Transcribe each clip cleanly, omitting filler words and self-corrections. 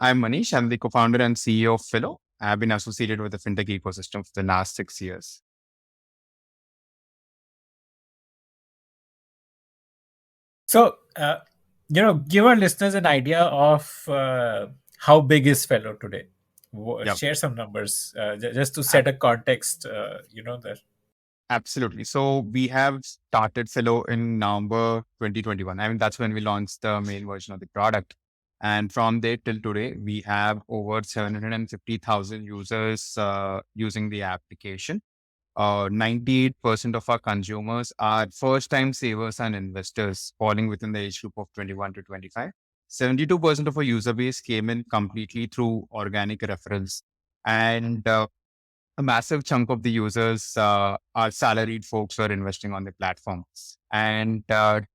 I'm Manish. I'm the co-founder and CEO of Fello. I've been associated with the fintech ecosystem for the last 6 years. So, give our listeners an idea of how big is Fellow today. Yeah, Share some numbers just to set a context. That. absolutely. So we have started Fello in November 2021. I mean, that's when we launched the main version of the product. And from there till today, we have over 750,000 users using the application. 98% of our consumers are first-time savers and investors falling within the age group of 21 to 25. 72% of our user base came in completely through organic referrals. And a massive chunk of the users are salaried folks who are investing on the platform. And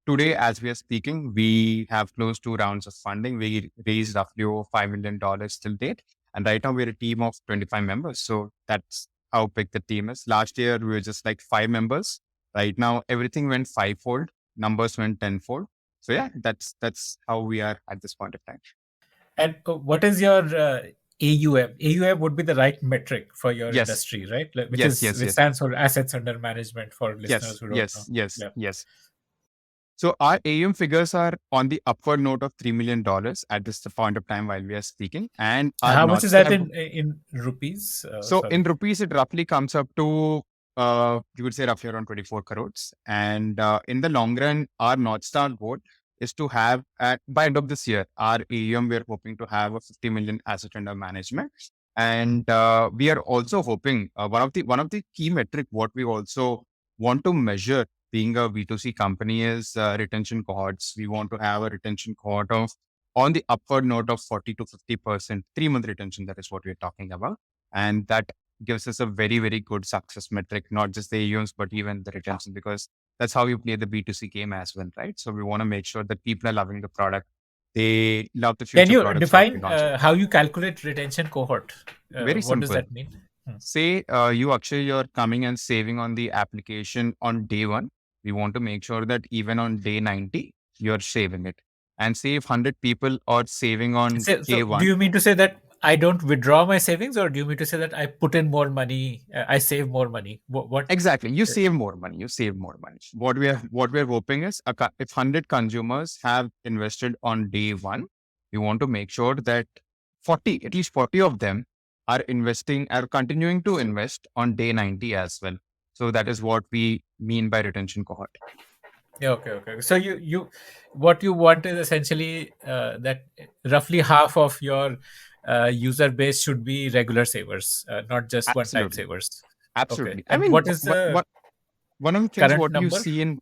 today, as we are speaking, we have closed 2 rounds of funding. We raised roughly over $5 million till date. And right now we're a team of 25 members. So that's how big the team is. Last year, we were just like 5 members. Right now, everything went fivefold. Numbers went tenfold. So yeah, that's how we are at this point of time. And what is your AUM? AUM would be the right metric for your Yes, industry, right? yes, yes, Which yes, stands for assets under management for yes, listeners who don't know. yes, yes, Yeah. yes. So our AUM figures are on the upward note of $3 million at this point of time while we are speaking. And our How much North is that Star, in rupees? so in Sorry. rupees, it roughly comes up to, you would say roughly around 24 crores. And in the long run, our North Star goal is to have by end of this year, our AUM, we're hoping to have a 50 million asset under management. And we are also hoping one of the key metric, what we also want to measure being a B2C company is retention cohorts. We want to have a retention cohort of on the upward note of 40 to 50%, 3 month retention. That is what we're talking about. And that gives us a very, very good success metric, not just the AUMs, but even the retention, because that's how you play the B2C game as well, right? So we want to make sure that people are loving the product. They love the Can future you products what we define launch. how you calculate retention cohort? Very What does simple. that mean? Hmm. Say you Akshay, you're coming and saving on the application on day one. We want to make sure that even on day 90, you're saving it. And say if 100 people are saving on So, day do one, you mean to say that I don't withdraw my savings, or do you mean to say that I put in more money, I save more money? What exactly, you save more money. You save more money. What we're hoping is if 100 consumers have invested on day one, we want to make sure that 40, at least 40 of them are continuing to invest on day 90 as well. So that is what we mean by retention cohort. Yeah, okay. So what you want is essentially that roughly half of your user base should be regular savers, not just one-time Absolutely. savers. Okay. Absolutely. I And mean, what is the one of the things current what you number? see in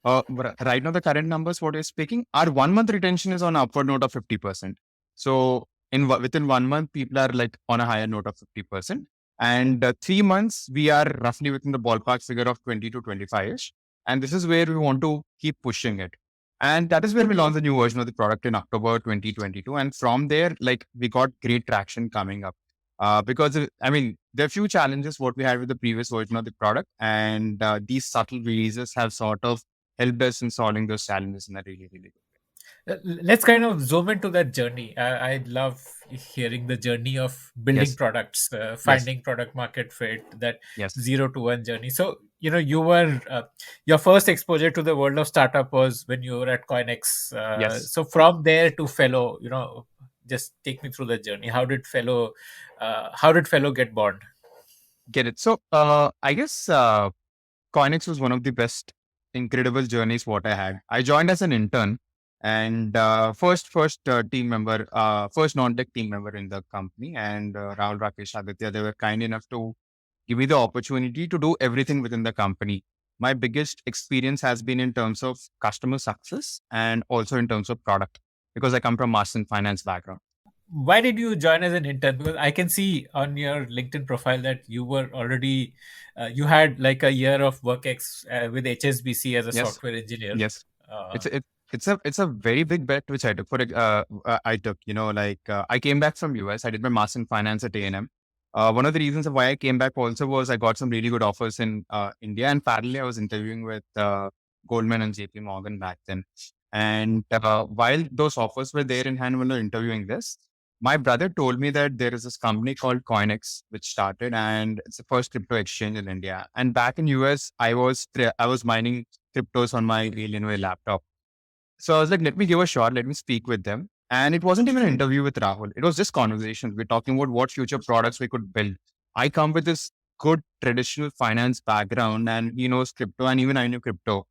right now, the current numbers, what you're speaking, our 1 month retention is on upward note of 50%. So within 1 month, people are like on a higher note of 50%. And 3 months, we are roughly within the ballpark figure of 20 to 25-ish. And this is where we want to keep pushing it. And that is where we launched the new version of the product in October 2022. And from there, like we got great traction coming up. Because I mean, there are few challenges what we had with the previous version of the product, and these subtle releases have sort of helped us in solving those challenges in a really, really good Let's kind of zoom into that journey. I love hearing the journey of way. building Yes, products, yes, finding product market fit, that yes, 0 to 1 journey. So, you were your first exposure to the world of startup was when you were at Coinex. yes. So from there to Fellow, just take me through the journey. How did Fellow get born? Get it. So I guess Coinex was one of the best, incredible journeys what I had. I joined as an intern and first team member, first non-tech team member in the company, and Rahul, Rakesh, Aditya, they were kind enough to give me the opportunity to do everything within the company. My biggest experience has been in terms of customer success and also in terms of product, because I come from mass and finance background. Why did you join as an intern? Because I can see on your LinkedIn profile that you were already you had like a year of with HSBC as a Yes, software engineer. yes. Uh, It's a very big bet which I took. I took, I came back from US. I did my master in finance at A&M. One of the reasons of why I came back also was I got some really good offers in India, and parallelly I was interviewing with Goldman and JP Morgan back then. And while those offers were there in hand when we were interviewing this, My brother told me that there is this company called Coinex which started, and it's the first crypto exchange in India. And back in US, I was mining cryptos on my Alienware laptop. So I was like, let me give a shot. Let me speak with them. And it wasn't even an interview with Rahul. It was just conversations. We're talking about what future products we could build. I come with this good traditional finance background, and he knows crypto, and even I knew crypto.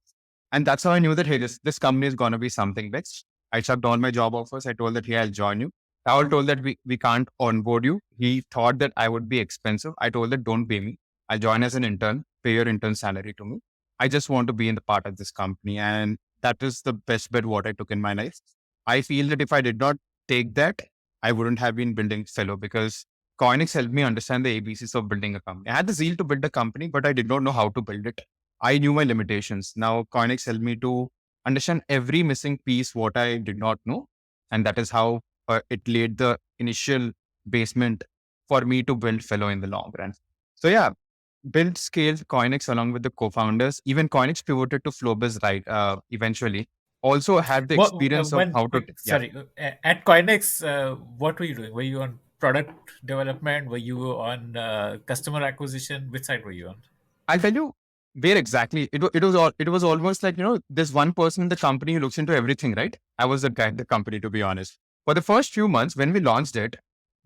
And that's how I knew that, hey, this company is going to be something big. I chucked all my job offers. I told that, hey, I'll join you. Rahul told that we can't onboard you. He thought that I would be expensive. I told that, don't pay me. I'll join as an intern, pay your intern salary to me. I just want to be in the part of this company. And that is the best bet what I took in my life. I feel that if I did not take that, I wouldn't have been building Fellow, because Coinex helped me understand the ABCs of building a company. I had the zeal to build a company, but I did not know how to build it. I knew my limitations. Now Coinex helped me to understand every missing piece, what I did not know. And that is how it laid the initial basement for me to build Fellow in the long run. So yeah, built scaled Coinex along with the co-founders. Even Coinex pivoted to Flowbiz, right? Eventually. Also had the What experience of when how to, yeah. sorry at Coinex, what were you doing? Were you on product development? Were you on customer acquisition? Which side were you on? I'll tell you where exactly it was almost like, there's one person in the company who looks into everything, right? I was the guy in the company, to be honest. For the first few months when we launched it,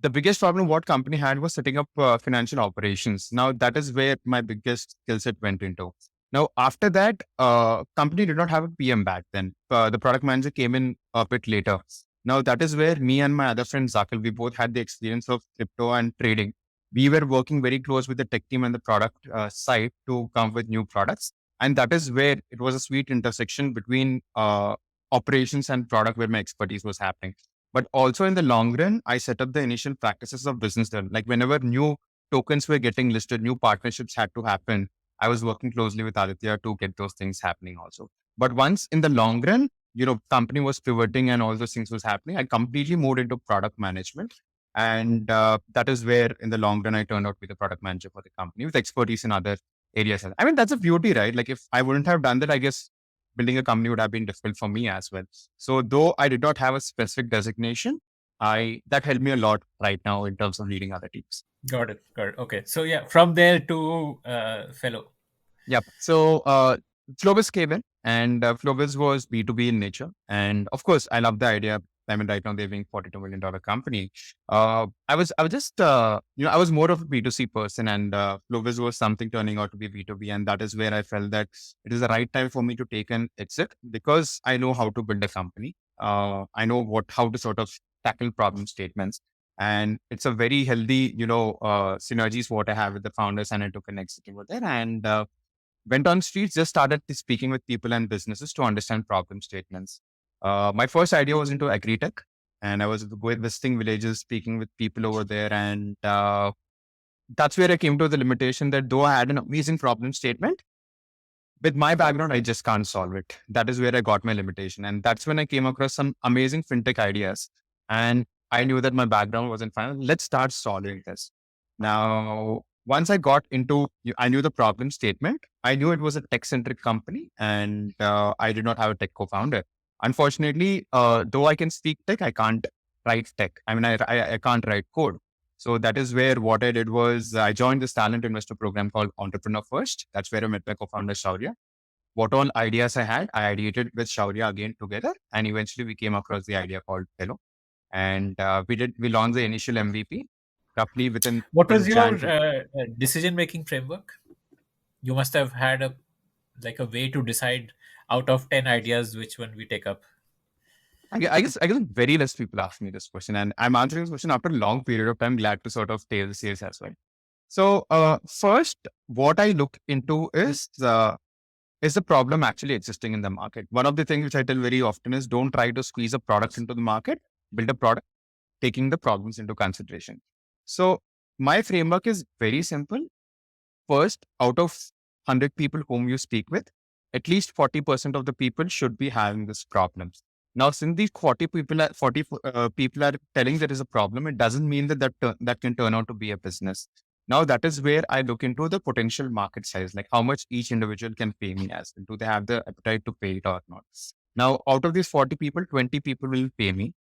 the biggest problem what company had was setting up financial operations. Now that is where my biggest skill set went into. Now after that, company did not have a PM back then. The product manager came in a bit later. Now that is where me and my other friend Zakil, we both had the experience of crypto and trading. We were working very close with the tech team and the product side to come with new products. And that is where it was a sweet intersection between operations and product, where my expertise was happening. But also in the long run, I set up the initial practices of business development. Like whenever new tokens were getting listed, new partnerships had to happen. I was working closely with Aditya to get those things happening also. But once in the long run, company was pivoting and all those things was happening, I completely moved into product management. And that is where, in the long run, I turned out to be the product manager for the company with expertise in other areas. I mean, that's a beauty, right? Like, if I wouldn't have done that, I guess building a company would have been difficult for me as well. So, though I did not have a specific designation, I that helped me a lot right now in terms of leading other teams. Got it. Got it. Okay. So yeah, from there to Fellow. Yep. So Flowbiz came in, and Flowbiz was B2B in nature. And of course, I love the idea. I mean, right now they're being $42 million company. I was just, I was more of a B2C person, and Flowbiz was something turning out to be B2B. And that is where I felt that it is the right time for me to take an exit, because I know how to build a company. I know how to sort of tackle problem statements. And it's a very healthy, synergies what I have with the founders, and I took an exit over there. And went on streets, just started speaking with people and businesses to understand problem statements. My first idea was into agri-tech, and I was visiting villages, speaking with people over there. And that's where I came to the limitation that though I had an amazing problem statement, with my background, I just can't solve it. That is where I got my limitation. And that's when I came across some amazing fintech ideas. And I knew that my background was in finance. Let's start solving this. Now, once I got into, I knew the problem statement. I knew it was a tech centric company, and I did not have a tech co founder. Unfortunately, though I can speak tech, I can't write tech. I mean, I can't write code. So that is where what I did was I joined this talent investor program called Entrepreneur First. That's where I met my co-founder Shaurya. What all ideas I had, I ideated with Shaurya again together, and eventually we came across the idea called Fellow. And we launched the initial MVP roughly What within was your Jan to. decision making framework? You must have had a way to decide out of 10 ideas which one we take up. I guess very less people ask me this question, and I'm answering this question after a long period of time. Glad to sort of tell the series as well. So first, what I look into is the problem actually existing in the market? One of the things which I tell very often is, don't try to squeeze a product into the market, build a product, taking the problems into consideration. So my framework is very simple. First, out of 100 people whom you speak with, at least 40% of the people should be having this problem. Now, since these 40 people are telling there is a problem, it doesn't mean that can turn out to be a business. Now, that is where I look into the potential market size, like how much each individual can pay me as. Do they have the appetite to pay it or not? Now, out of these 40 people, 20 people will pay me.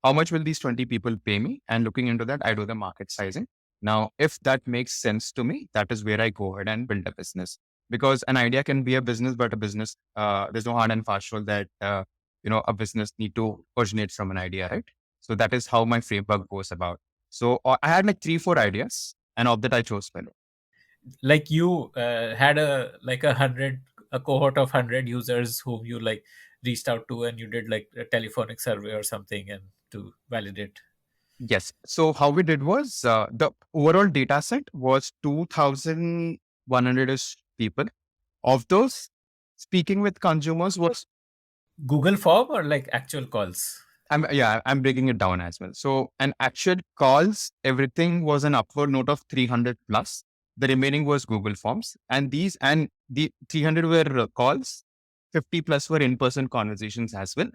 how much will these 20 people pay me? And looking into that, I do the market sizing. Now, if that makes sense to me, that is where I go ahead and build a business. Because an idea can be a business, but a business, there's no hard and fast rule that, a business need to originate from an idea, right? So that is how my framework goes about. So I had like 3, 4 ideas, and of that I chose Fellow. Like you had a cohort of 100 users whom you like reached out to, and you did like a telephonic survey or something and to validate. Yes. So how we did was the overall data set was 2,100-ish people. Of those, speaking with consumers was Google form or like actual calls? I'm breaking it down as well. So an actual calls, everything was an upward note of 300 plus. The remaining was Google Forms, and the 300 were calls, 50 plus were in-person conversations as well.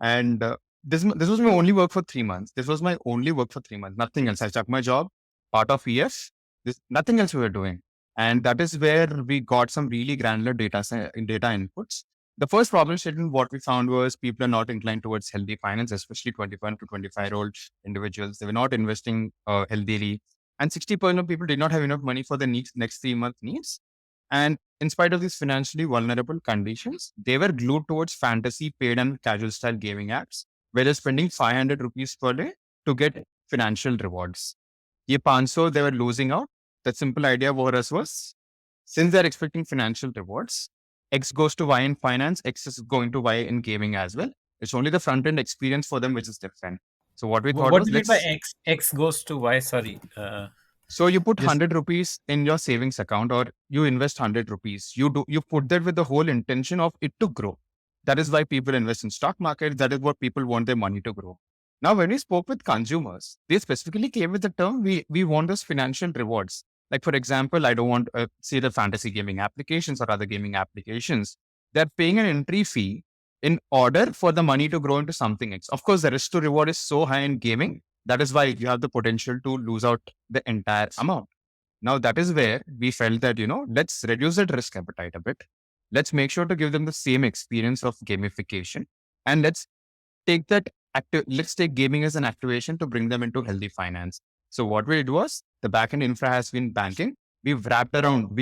And this was my only work for 3 months. This was my only work for 3 months. Nothing else. I stuck my job, part of years. Nothing else we were doing, and that is where we got some really granular data inputs. The first problem statement, what we found was people are not inclined towards healthy finance, especially 21 to 25-year-old individuals. They were not investing healthily. And 60% of people did not have enough money for the next 3 month needs. And in spite of these financially vulnerable conditions, they were glued towards fantasy, paid, and casual style gaming apps, where they're spending 500 rupees per day to get financial rewards. Ye 500, they were losing out. The simple idea for us was, since they're expecting financial rewards, X goes to Y in finance, X is going to Y in gaming as well. It's only the front end experience for them which is different. So what we thought What was, do you mean by X goes to Y? Sorry. so you put Just 100 rupees in your savings account, or you invest 100 rupees. You put that with the whole intention of it to grow. That is why people invest in stock market. That is what people want their money to grow. Now, when we spoke with consumers, they specifically came with the term, we want those financial rewards. Like, for example, I don't want, say, the fantasy gaming applications or other gaming applications. They're paying an entry fee in order for the money to grow into something else. Of course, the risk to reward is so high in gaming. That is why you have the potential to lose out the entire amount. Now, that is where we felt that, let's reduce that risk appetite a bit. Let's make sure to give them the same experience of gamification. And let's take gaming as an activation to bring them into healthy finance. So what we did was, the backend infra has been banking. We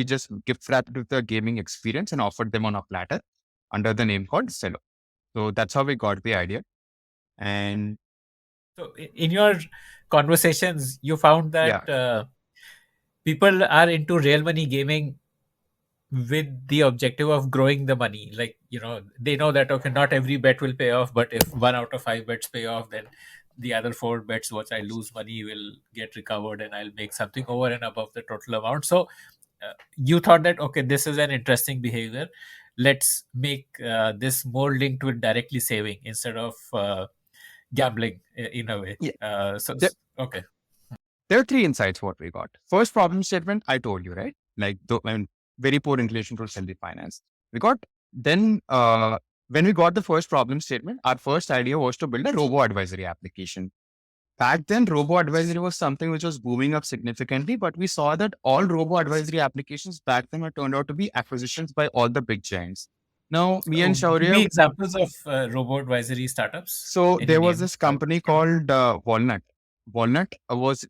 just gift wrapped with the gaming experience and offered them on a platter under the name called Fello. So that's how we got the idea. And so in your conversations, you found yeah, that people are into real money gaming with the objective of growing the money. Like, they know that, okay, not every bet will pay off, but if 1 out of 5 bets pay off, then the other 4 bets which I lose money will get recovered, and I'll make something over and above the total amount. So you thought that, okay, this is an interesting behavior. Let's make this more linked with directly saving instead of gambling in a way. yeah. Okay. There are 3 insights what we got. First problem statement, I told you, right? Like, very poor inclination towards healthy finance. We got, then, when we got the first problem statement, our first idea was to build a robo advisory application. Back then, robo advisory was something which was booming up significantly, but we saw that all robo advisory applications back then had turned out to be acquisitions by all the big giants. Now, me and So give me Shaurya, examples of robo advisory startups. so Any there was names? this company called Walnut. Walnut was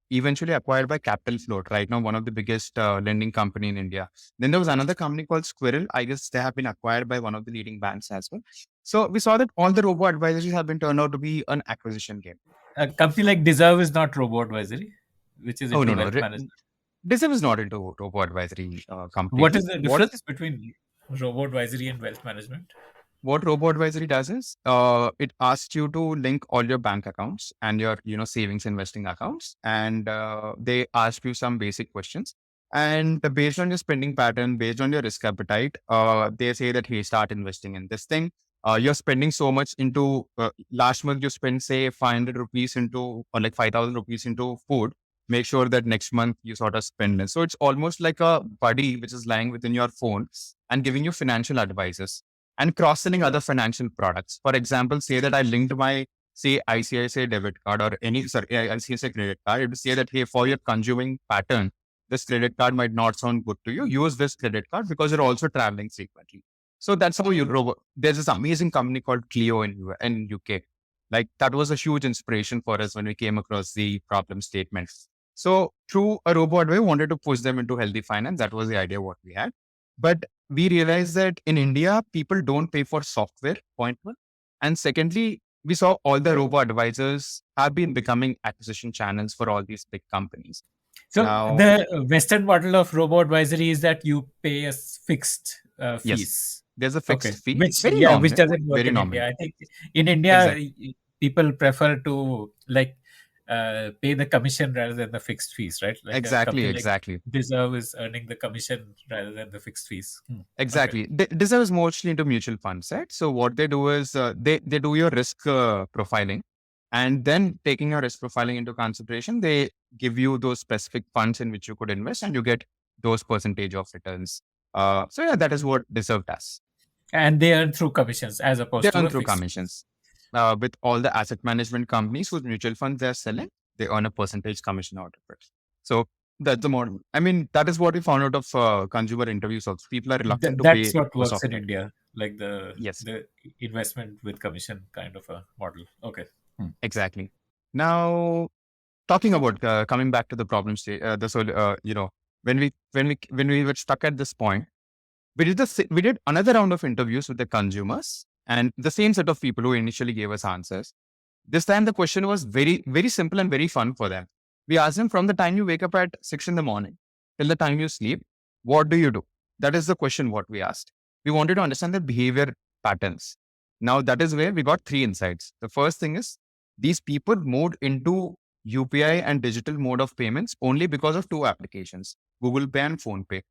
eventually acquired by Capital Float, right now one of the biggest lending company in India. Then there was another company called Squirrel. I guess they have been acquired by one of the leading banks as well. So we saw that all the robo advisories have been turned out to be an acquisition game. A company like Deserve is not robo advisory, which is Oh, into no, no. wealth management. Disem is not into robo advisory What is completely. the difference between robo advisory and wealth management? What robo advisory does is, it asks you to link all your bank accounts and your, savings investing accounts. And they ask you some basic questions. And based on your spending pattern, based on your risk appetite, they say that, hey, start investing in this thing. You're spending so much into, last month you spent, say, 500 rupees into, or like 5,000 rupees into food. Make sure that next month you sort of spend less. So it's almost like a buddy which is lying within your phone and giving you financial advices and cross-selling other financial products. For example, say that I linked my, say, ICICI debit card or ICICI credit card. It would say that, hey, for your consuming pattern, this credit card might not sound good to you. Use this credit card because you're also traveling frequently. So that's how you robo. There's this amazing company called Clio in UK. Like that was a huge inspiration for us when we came across the problem statement. So through a robot, we wanted to push them into healthy finance. That was the idea what we had. But we realized that in India, people don't pay for software, point one. And secondly, we saw all the robo advisors have been becoming acquisition channels for all these big companies. So Now, the Western model of robo advisory is that you pay a fixed yes, fees. there's a fixed Okay, fee, which very which nominal, doesn't work very in nominal. India. I think in India Exactly. people prefer to like pay the commission rather than the fixed fees, right? Like a Exactly, company like exactly. Deserve is earning the commission rather than the fixed fees. Okay. Exactly. Deserve is mostly into mutual funds, right? So what they do is they do your risk profiling, and then taking your risk profiling into consideration, they give you those specific funds in which you could invest, and you get those percentage of returns. So yeah, that is what Deserve does. And they earn through commissions as They opposed to earn a through fixed fees. commissions. With all the asset management companies whose mutual funds they're selling, they earn a percentage commission out of it. So that's the model. I mean, that is what we found out of consumer interviews also. People are reluctant to That's pay what for works in software. India, like Yes, the investment with commission kind of a model. Okay. exactly. Now, talking about coming back to the problem state, when we were stuck at this point, we did another round of interviews with the consumers and the same set of people who initially gave us answers. This time the question was very, very simple and very fun for them. We asked them from the time you wake up at 6 in the morning till the time you sleep, what do you do? That is the question what we asked. We wanted to understand the behavior patterns. Now that is where we got three insights. The first thing is these people moved into UPI and digital mode of payments only because of two applications, Google Pay and Phone Pay.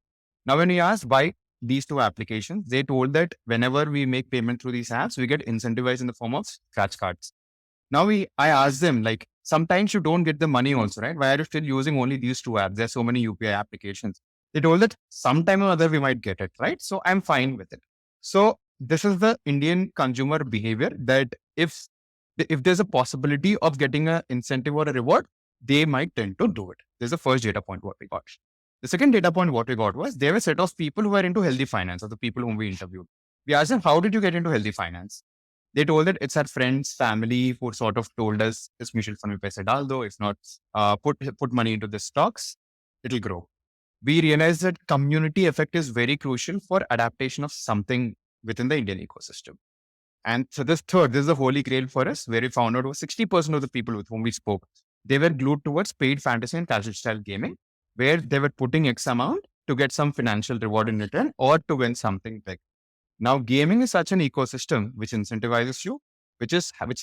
Now, when we asked why these two applications, they told that whenever we make payment through these apps, we get incentivized in the form of scratch cards. Now I asked them like, sometimes you don't get the money also, right? Why are you still using only these two apps? There's so many UPI applications. They told that sometime or other we might get it, right? So I'm fine with it. So this is the Indian consumer behavior that if there's a possibility of getting an incentive or a reward, they might tend to do it. There's the first data point what we got. The second data point what we got was there were a set of people who are into healthy finance, or the people whom we interviewed. We asked them, how did you get into healthy finance? They told that it's our friends, family who sort of told us this mutual fund mein paise dal do. If not, put money into the stocks, it'll grow. We realized that community effect is very crucial for adaptation of something within the Indian ecosystem. And so this is the holy grail for us, where we found out was 60% of the people with whom we spoke, they were glued towards paid fantasy and casual style gaming, where they were putting X amount to get some financial reward in return or to win something big. Now, gaming is such an ecosystem which incentivizes you, which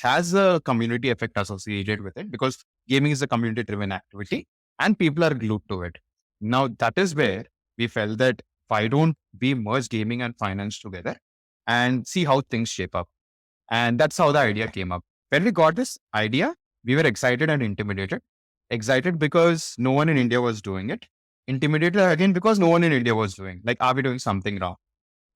has a community effect associated with it, because gaming is a community driven activity and people are glued to it. Now, that is where we felt that why don't we merge gaming and finance together and see how things shape up? And that's how the idea came up. When we got this idea, we were excited and intimidated. Excited because no one in India was doing it. Intimidated again because no one in India was doing. Like, are we doing something wrong?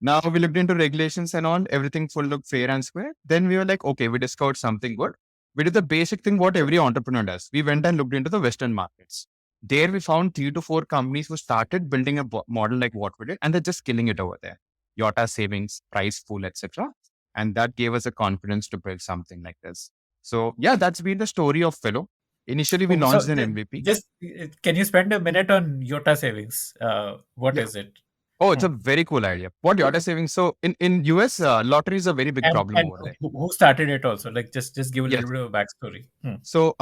Now we looked into regulations and all, everything full looked fair and square. Then we were like, okay, we discovered something good. We did the basic thing what every entrepreneur does. We went and looked into the Western markets. There we found 3 to 4 companies who started building a model like what we did, and they're just killing it over there. Yota savings, price pool, etc. And that gave us a confidence to build something like this. So yeah, that's been the story of Fellow. Initially, we Oh, so launched an MVP. just can you spend a minute on Yota savings? What Yeah. is it? Oh, it's a very cool idea. What Yota savings? So in US, lottery is a very big problem And over there. who started it also? Like just give a Yes. little bit of a backstory. So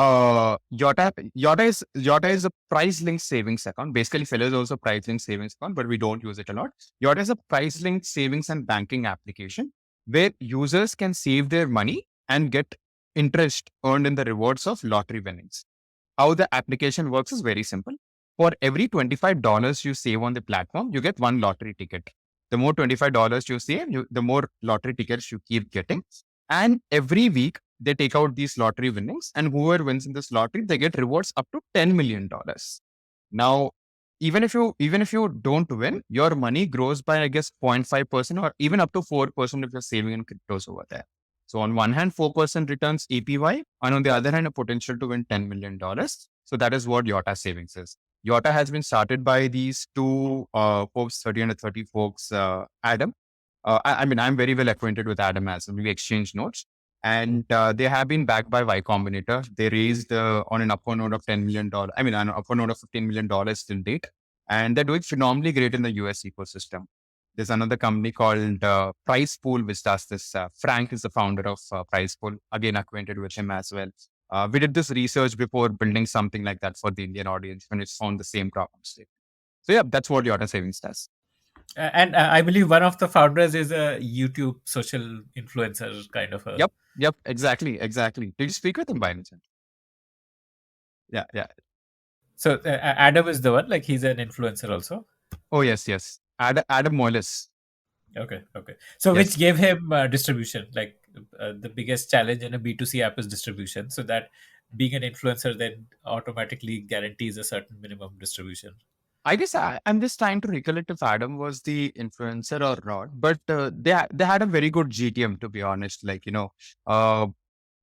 Yota is a price linked savings account. Basically, Fellow is also price linked savings account, but we don't use it a lot. Yota is a price linked savings and banking application where users can save their money and get interest earned in the rewards of lottery winnings. How the application works is very simple. For every $25 you save on the platform, you get one lottery ticket. The more $25 you save, the more lottery tickets you keep getting. And every week they take out these lottery winnings, and whoever wins in this lottery, they get rewards up to $10 million. Now, even if you don't win, your money grows by, I guess, 0.5% or even up to 4% if you're saving in cryptos over there. So on one hand, 4% returns APY, and on the other hand, a potential to win $10 million. So that is what Yota savings is. Yota has been started by these two folks, 30 and 30 folks, Adam. I mean, I'm very well acquainted with Adam as well. We exchange notes. And they have been backed by Y Combinator. They raised on an upper node of $10 million. I mean, an upper node of $15 million till date, and they're doing phenomenally great in the US ecosystem. There's another company called Price Pool, which does this. Frank is the founder of Price Pool. Again, acquainted with him as well. We did this research before building something like that for the Indian audience, and it's found the same problem state. So yeah, that's what the auto savings does. And I believe one of the founders is a YouTube social influencer kind of a. Yep, exactly. Did you speak with him by any chance? Yeah. So Adam is the one, like he's an influencer also. Oh yes. Adam Moelis. Okay. So which Yes. gave him distribution, like the biggest challenge in a B2C app is distribution. So that being an influencer then automatically guarantees a certain minimum distribution. I guess I'm just trying to recollect if Adam was the influencer or not, but they had a very good GTM, to be honest. Like uh,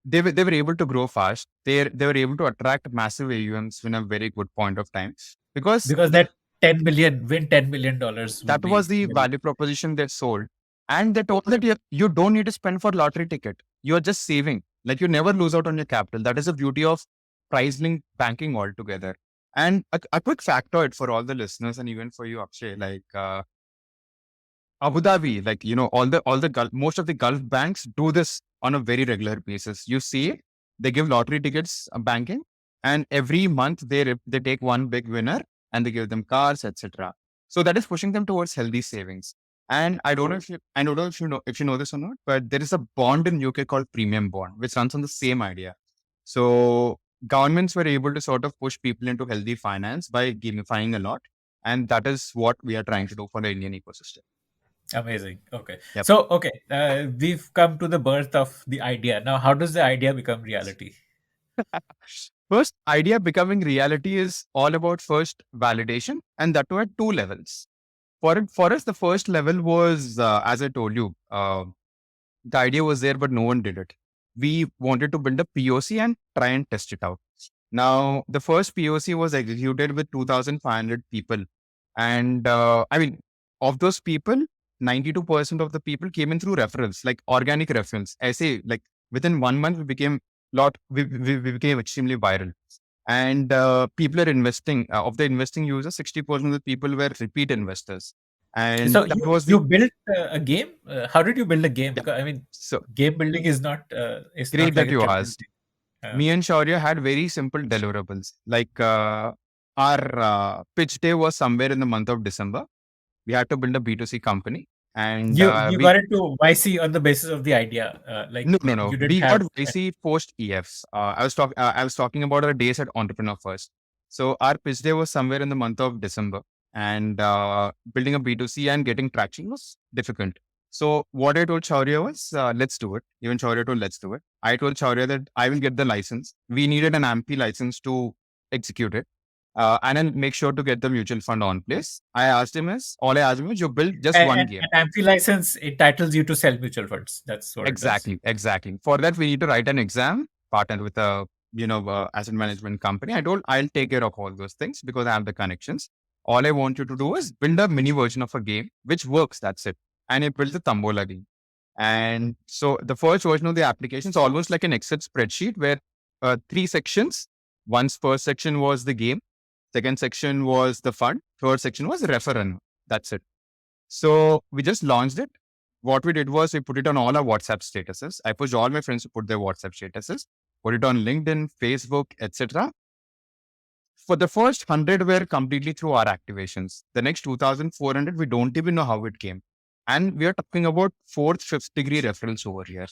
they were able to grow fast. They were able to attract massive AUMs in a very good point of time because Because that 10 million win $10 million would that be was the very. value proposition they sold. And they told that you don't need to spend for lottery ticket. You're just saving. Like you never lose out on your capital. That is the beauty of price linked banking altogether. And a quick factoid for all the listeners and even for you, Akshay, like Abu Dhabi, like all the Gulf, most of the Gulf banks do this on a very regular basis. You see, they give lottery tickets banking, and every month they take one big winner and they give them cars, etc. So that is pushing them towards healthy savings. And I don't know if you know this or not, but there is a bond in UK called premium bond, which runs on the same idea. So governments were able to sort of push people into healthy finance by gamifying a lot, and that is what we are trying to do for the Indian ecosystem. Amazing. Okay. Yep. So, okay, we've come to the birth of the idea. Now, how does the idea become reality? First, idea becoming reality is all about first validation, and that too at two levels. For us, the first level was, as I told you, the idea was there, but no one did it. We wanted to build a POC and try and test it out. Now, the first POC was executed with 2,500 people. And I mean, of those people, 92% of the people came in through referrals, like organic referrals. I say, like within 1 month, we became extremely viral. And people are investing, of the investing users, 60% of the people were repeat investors. And So, that was you the, built a game. How did you build a game? yeah. Because I mean, So game building is not it's great not like that a you trivial asked. thing. Uh, Me and Shaurya had very simple deliverables. Like our pitch day was somewhere in the month of December. We had to build a B2C company. And you got into YC on the basis of the idea. Like no. you didn't We got have. YC post EFs. I was talking about our days at Entrepreneur First. So our pitch day was somewhere in the month of December, and building a B2C and getting traction was difficult. So what I told Shaurya was, let's do it. Even Shaurya told, let's do it. I told Shaurya that I will get the license. We needed an AMP license to execute it. And then make sure to get the mutual fund on place. All I asked him is, you build just one game. An AMFI license entitles you to sell mutual funds. That's what it does. Exactly. For that, we need to write an exam, partner with a asset management company. I told I'll take care of all those things because I have the connections. All I want you to do is build a mini version of a game which works. That's it. And it builds a Tambola game. And so the first version of the application is almost like an Excel spreadsheet where three sections. First section was the game. Second section was the fund. Third section was referendum. That's it. So we just launched it. What we did was we put it on all our WhatsApp statuses. I pushed all my friends to put their WhatsApp statuses, put it on LinkedIn, Facebook, etc. For the first 100 were completely through our activations. The next 2,400, we don't even know how it came. And we are talking about fourth, fifth degree referrals over here.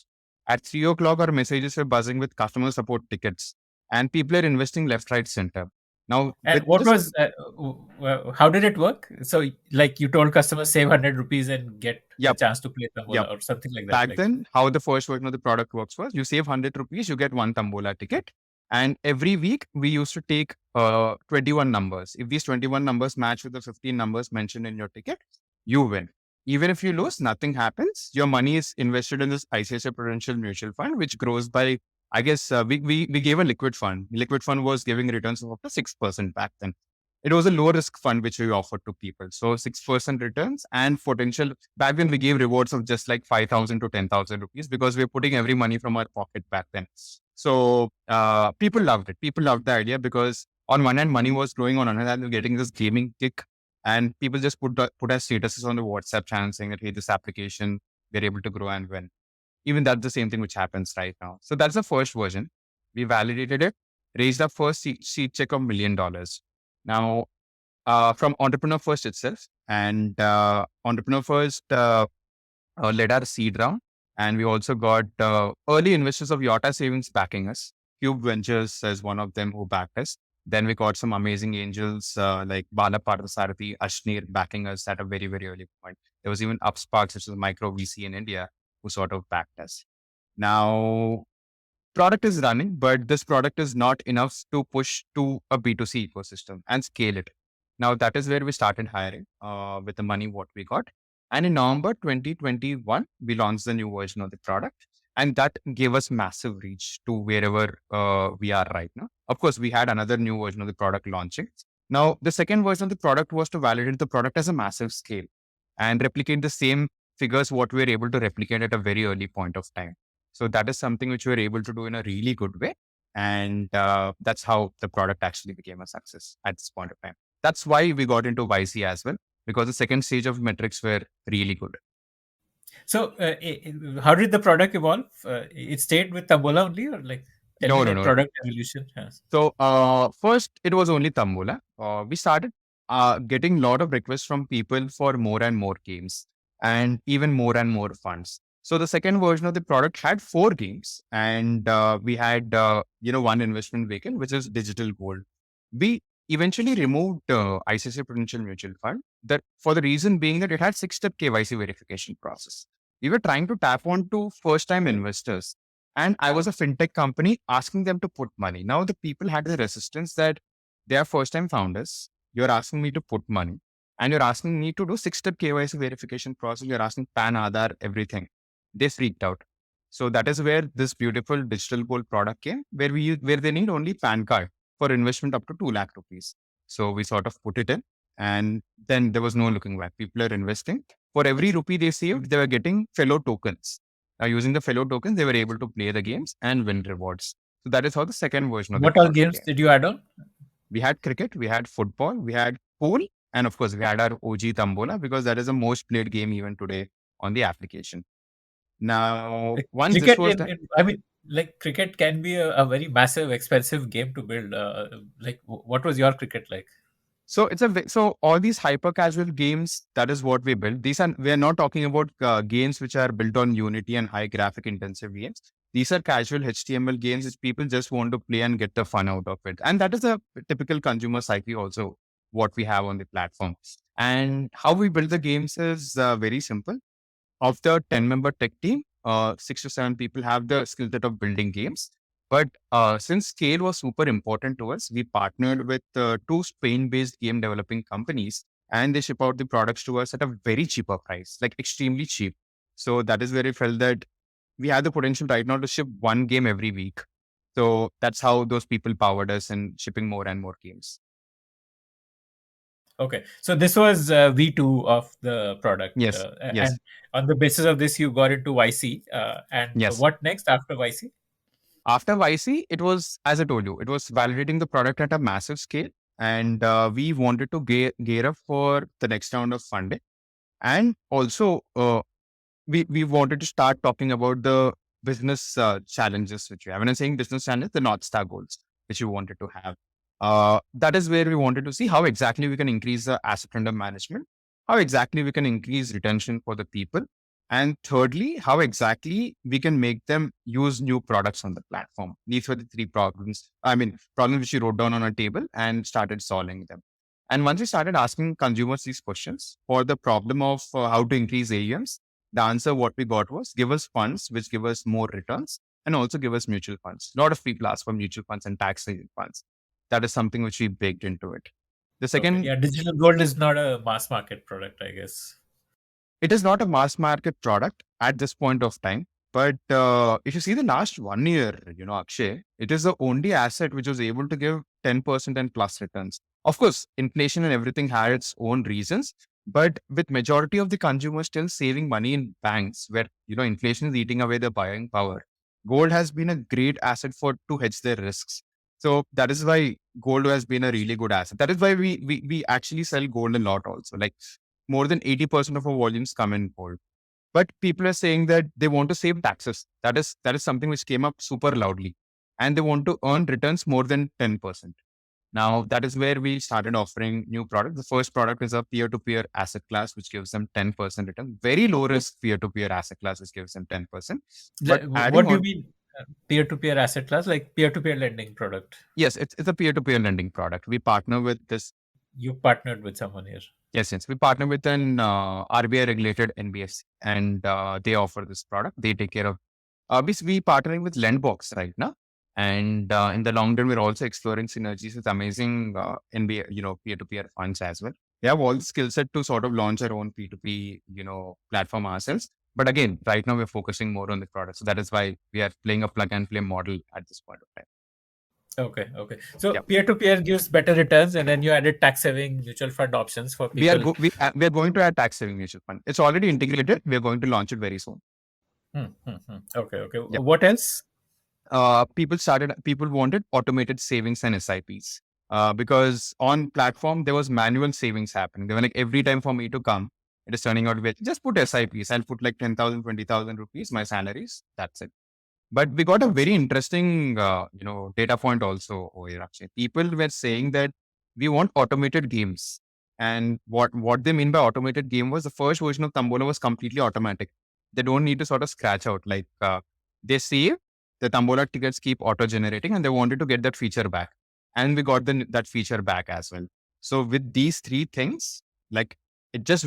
At 3 o'clock, our messages were buzzing with customer support tickets and people are investing left, right, center. Now, And with what just, was how did it work? So, like you told customers save 100 rupees and get a yep, chance to play yep. Tambola or something like that. Back Like then, how the first version of the product works was you save 100 rupees, you get one Tambola ticket. And every week we used to take 21 numbers. If these 21 numbers match with the 15 numbers mentioned in your ticket, you win. Even if you lose, nothing happens. Your money is invested in this ICICI Prudential Mutual Fund, which grows by, I guess, we gave a liquid fund. Liquid fund was giving returns of up to 6% back then. It was a low risk fund which we offered to people. So 6% returns and potential. Back then, we gave rewards of just like 5,000 to 10,000 rupees because we were putting every money from our pocket back then. So people loved it. People loved the idea because on one hand, money was growing, on another hand, we were getting this gaming kick. And people just put our statuses on the WhatsApp channel saying that, hey, this application, we're able to grow and win. Even that's the same thing which happens right now. So that's the first version. We validated it, raised our first seed check of $1 million. Now, from Entrepreneur First itself, and Entrepreneur First led our seed round, and we also got early investors of Yota Savings backing us. Cube Ventures is one of them who backed us. Then we got some amazing angels like Bala Parthasarathi, Ashneer backing us at a very, very early point. There was even Upsparks, which is a micro VC in India, who sort of backed us. Now, product is running, but this product is not enough to push to a B2C ecosystem and scale it. Now, that is where we started hiring with the money what we got. And in November 2021, we launched the new version of the product. And that gave us massive reach to wherever we are right now. Of course, we had another new version of the product launching. Now, the second version of the product was to validate the product as a massive scale and replicate the same figures what we were able to replicate at a very early point of time. So that is something which we were able to do in a really good way. And that's how the product actually became a success at this point of time. That's why we got into YC as well, because the second stage of metrics were really good. So, how did the product evolve? It stayed with Tambola only, or like tell me No, no, that no. product evolution? Yes. So first, it was only Tambula. We started getting a lot of requests from people for more and more games and even more and more funds. So the second version of the product had 4 games, and we had one investment vehicle, which is digital gold. We eventually removed ICICI Prudential Mutual Fund that for the reason being that it had 6-step KYC verification process. We were trying to tap on to first time investors, and I was a fintech company asking them to put money. Now the people had the resistance that they are first time founders. You're asking me to put money and you're asking me to do 6-step KYC verification process. You're asking PAN, Aadhaar, everything. They freaked out. So that is where this beautiful digital gold product came, where they need only PAN card for investment up to 2 lakh rupees. So we sort of put it in, and then there was no looking back. People are investing. For every rupee they saved, they were getting Fellow tokens. Using the Fellow tokens, they were able to play the games and win rewards. So that is how the second version of the What all product games came. did you add on? We had cricket, we had football, we had pool, and of course, we had our OG Tambola because that is the most played game even today on the application. Now, Like, once this cricket, was done, I mean, like cricket can be a very massive, expensive game to build. Like, what was your cricket like? so so all these hyper casual games, that is what we build. We are not talking about games which are built on Unity and high graphic intensive games. These are casual HTML games which people just want to play and get the fun out of it. And that is a typical consumer psyche also what we have on the platform. And how we build the games is very simple. Of the 10-member tech team, 6 to 7 people have the skill set of building games. But since scale was super important to us, we partnered with 2 Spain-based game developing companies, and they ship out the products to us at a very cheaper price, like extremely cheap. So that is where we felt that we had the potential right now to ship 1 game every week. So that's how those people powered us in shipping more and more games. Okay, so this was V2 of the product, Yes, and yes, on the basis of this, you got into YC. And yes. what next after YC? After YC, it was, as I told you, it was validating the product at a massive scale. And we wanted to gear up for the next round of funding. And also, we wanted to start talking about the business challenges which we have. When I'm saying business challenges, the North Star goals which we wanted to have. That is where we wanted to see how exactly we can increase the asset under management, how exactly we can increase retention for the people, and thirdly, how exactly we can make them use new products on the platform. These were the 3 problems. I mean, problems which we wrote down on a table and started solving them. And once we started asking consumers these questions for the problem of how to increase AUMs, the answer what we got was give us funds which give us more returns and also give us mutual funds. A lot of people ask for mutual funds and tax saving funds. That is something which we baked into it. The Okay, second, yeah, digital gold is not a mass market product, I guess. it is not a mass market product at this point of time. But if you see the last 1 year, Akshay, it is the only asset which was able to give 10% and plus returns. Of course, inflation and everything had its own reasons, but with majority of the consumers still saving money in banks where, inflation is eating away their buying power, gold has been a great asset for to hedge their risks. So that is why gold has been a really good asset. That is why we actually sell gold a lot also. Like more than 80% of our volumes come in gold. But people are saying that they want to save taxes. That is something which came up super loudly. And they want to earn returns more than 10%. Now, that is where we started offering new products. The first product is a peer-to-peer asset class, which gives them 10% return. Very low risk peer-to-peer asset class, which gives them 10%. But What adding do you on, mean peer-to-peer asset class, like peer-to-peer lending product? yes, it's a peer-to-peer lending product. We partner with this. You partnered with someone here. Yes. We partner with an RBI regulated NBFC, and they offer this product. They take care of. We partnering with Lendbox right now, and in the long run, we're also exploring synergies with amazing NBA, peer-to-peer funds as well. We have all the skill set to sort of launch our own P2P, platform ourselves. But again, right now we're focusing more on the product, so that is why we are playing a plug and play model at this point of time. Okay. So Yeah, peer-to-peer gives better returns, and then you added tax-saving mutual fund options for we are people. we are going to add tax saving mutual fund. It's already integrated. We are going to launch it very soon. Okay. Yeah. What else? People wanted automated savings and SIPs. Because on platform there was manual savings happening. They were like, every time for me to come, it is turning out to be just put SIPs. I'll put like 10,000, 20,000 rupees, my salaries. That's it. But we got a very interesting, data point also over here, Akshay. People were saying that we want automated games. And what they mean by automated game was the first version of Tambola was completely automatic. They don't need to sort of scratch out. Like they save, the Tambola tickets keep auto generating, and they wanted to get that feature back. And we got that feature back as well. So with these three things, like it just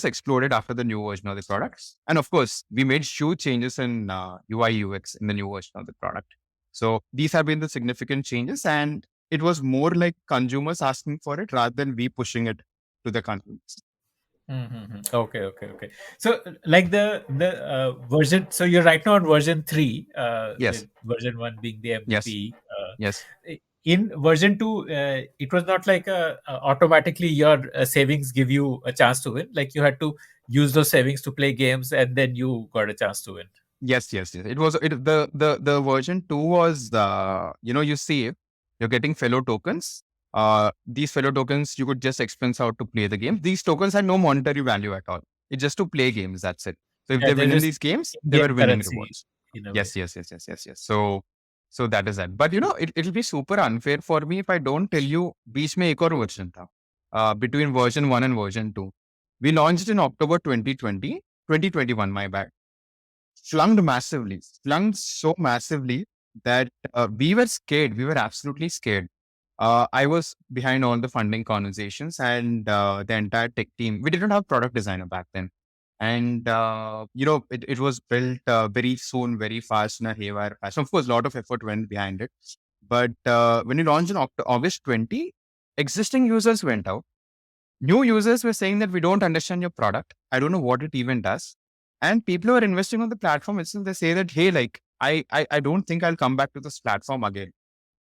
exploded after the new version of the product. And of course, we made huge changes in UI UX in the new version of the product. So these have been the significant changes, and it was more like consumers asking for it rather than we pushing it to the consumers. Okay. So, like the version. So you're right now on version 3, Yes, with version 1 being the yes, MVP. yes. In version 2, it was not like automatically your savings give you a chance to win. Like you had to use those savings to play games, and then you got a chance to win. Yes. It was the version two was you save, you're getting fellow tokens. These fellow tokens you could just expense out to play the game. These tokens had no monetary value at all. It's just to play games. That's it. So if Yeah, they they're win in just these games, they in-game were winning currency rewards. in a way. Yes. So that is that. But it'll be super unfair for me if I don't tell you बीच में एक और version था. Between version 1 and version 2. We launched in October 2020, 2021, my bad. Flunged so massively that we were scared. We were absolutely scared. I was behind all the funding conversations, and the entire tech team. We didn't have product designer back then. And, it was built very soon, very fast in a haywire fashion. Of course, a lot of effort went behind it. But when you launched in August 20, existing users went out. New users were saying that we don't understand your product. I don't know what it even does. And people who are investing on the platform itself, they say that, hey, like, I don't think I'll come back to this platform again.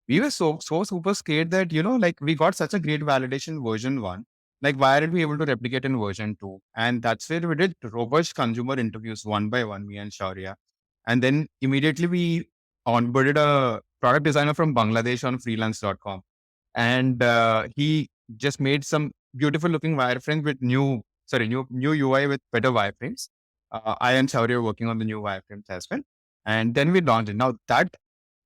We were so super scared that, like we got such a great validation in version 1. Like, why aren't we able to replicate in version 2? And that's where we did robust consumer interviews one by one, me and Shaurya. And then immediately we onboarded a product designer from Bangladesh on freelance.com. And he just made some beautiful looking wireframes with new UI with better wireframes. I and Shaurya are working on the new wireframes as well. And then we launched it. Now that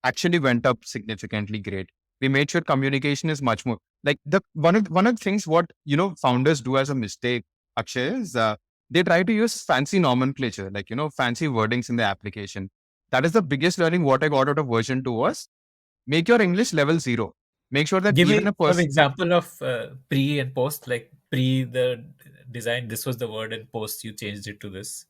actually went up significantly great. We made sure communication is much more like the one of the things what founders do as a mistake, Akshay, is they try to use fancy nomenclature, like fancy wordings in the application. That is the biggest learning what I got out of version 2 was make your English level 0. Make sure that Give even me a some person. example of pre and post. Like pre the design, this was the word, and post you changed it to this.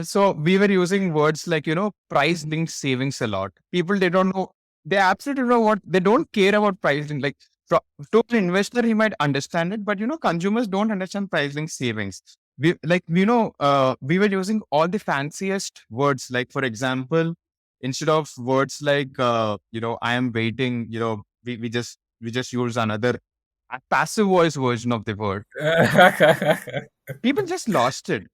So we were using words like, price linked savings a lot. People, they don't know, they absolutely don't know they don't care about price link. Like to an investor, he might understand it, but consumers don't understand price linked savings. we were using all the fanciest words. Like, for example, instead of words like, I am waiting, we just use another a passive voice version of the word. People just lost it.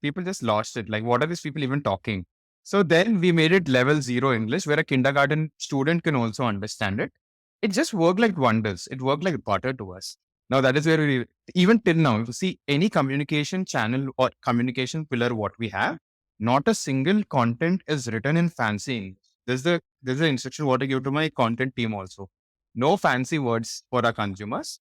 Like, what are these people even talking? So then we made it level zero English, where a kindergarten student can also understand it. It just worked like wonders. It worked like butter to us. Now that is where we, even till now, if you see any communication channel or communication pillar, what we have, not a single content is written in fancy English. There's the instruction what I give to my content team also. No fancy words for our consumers.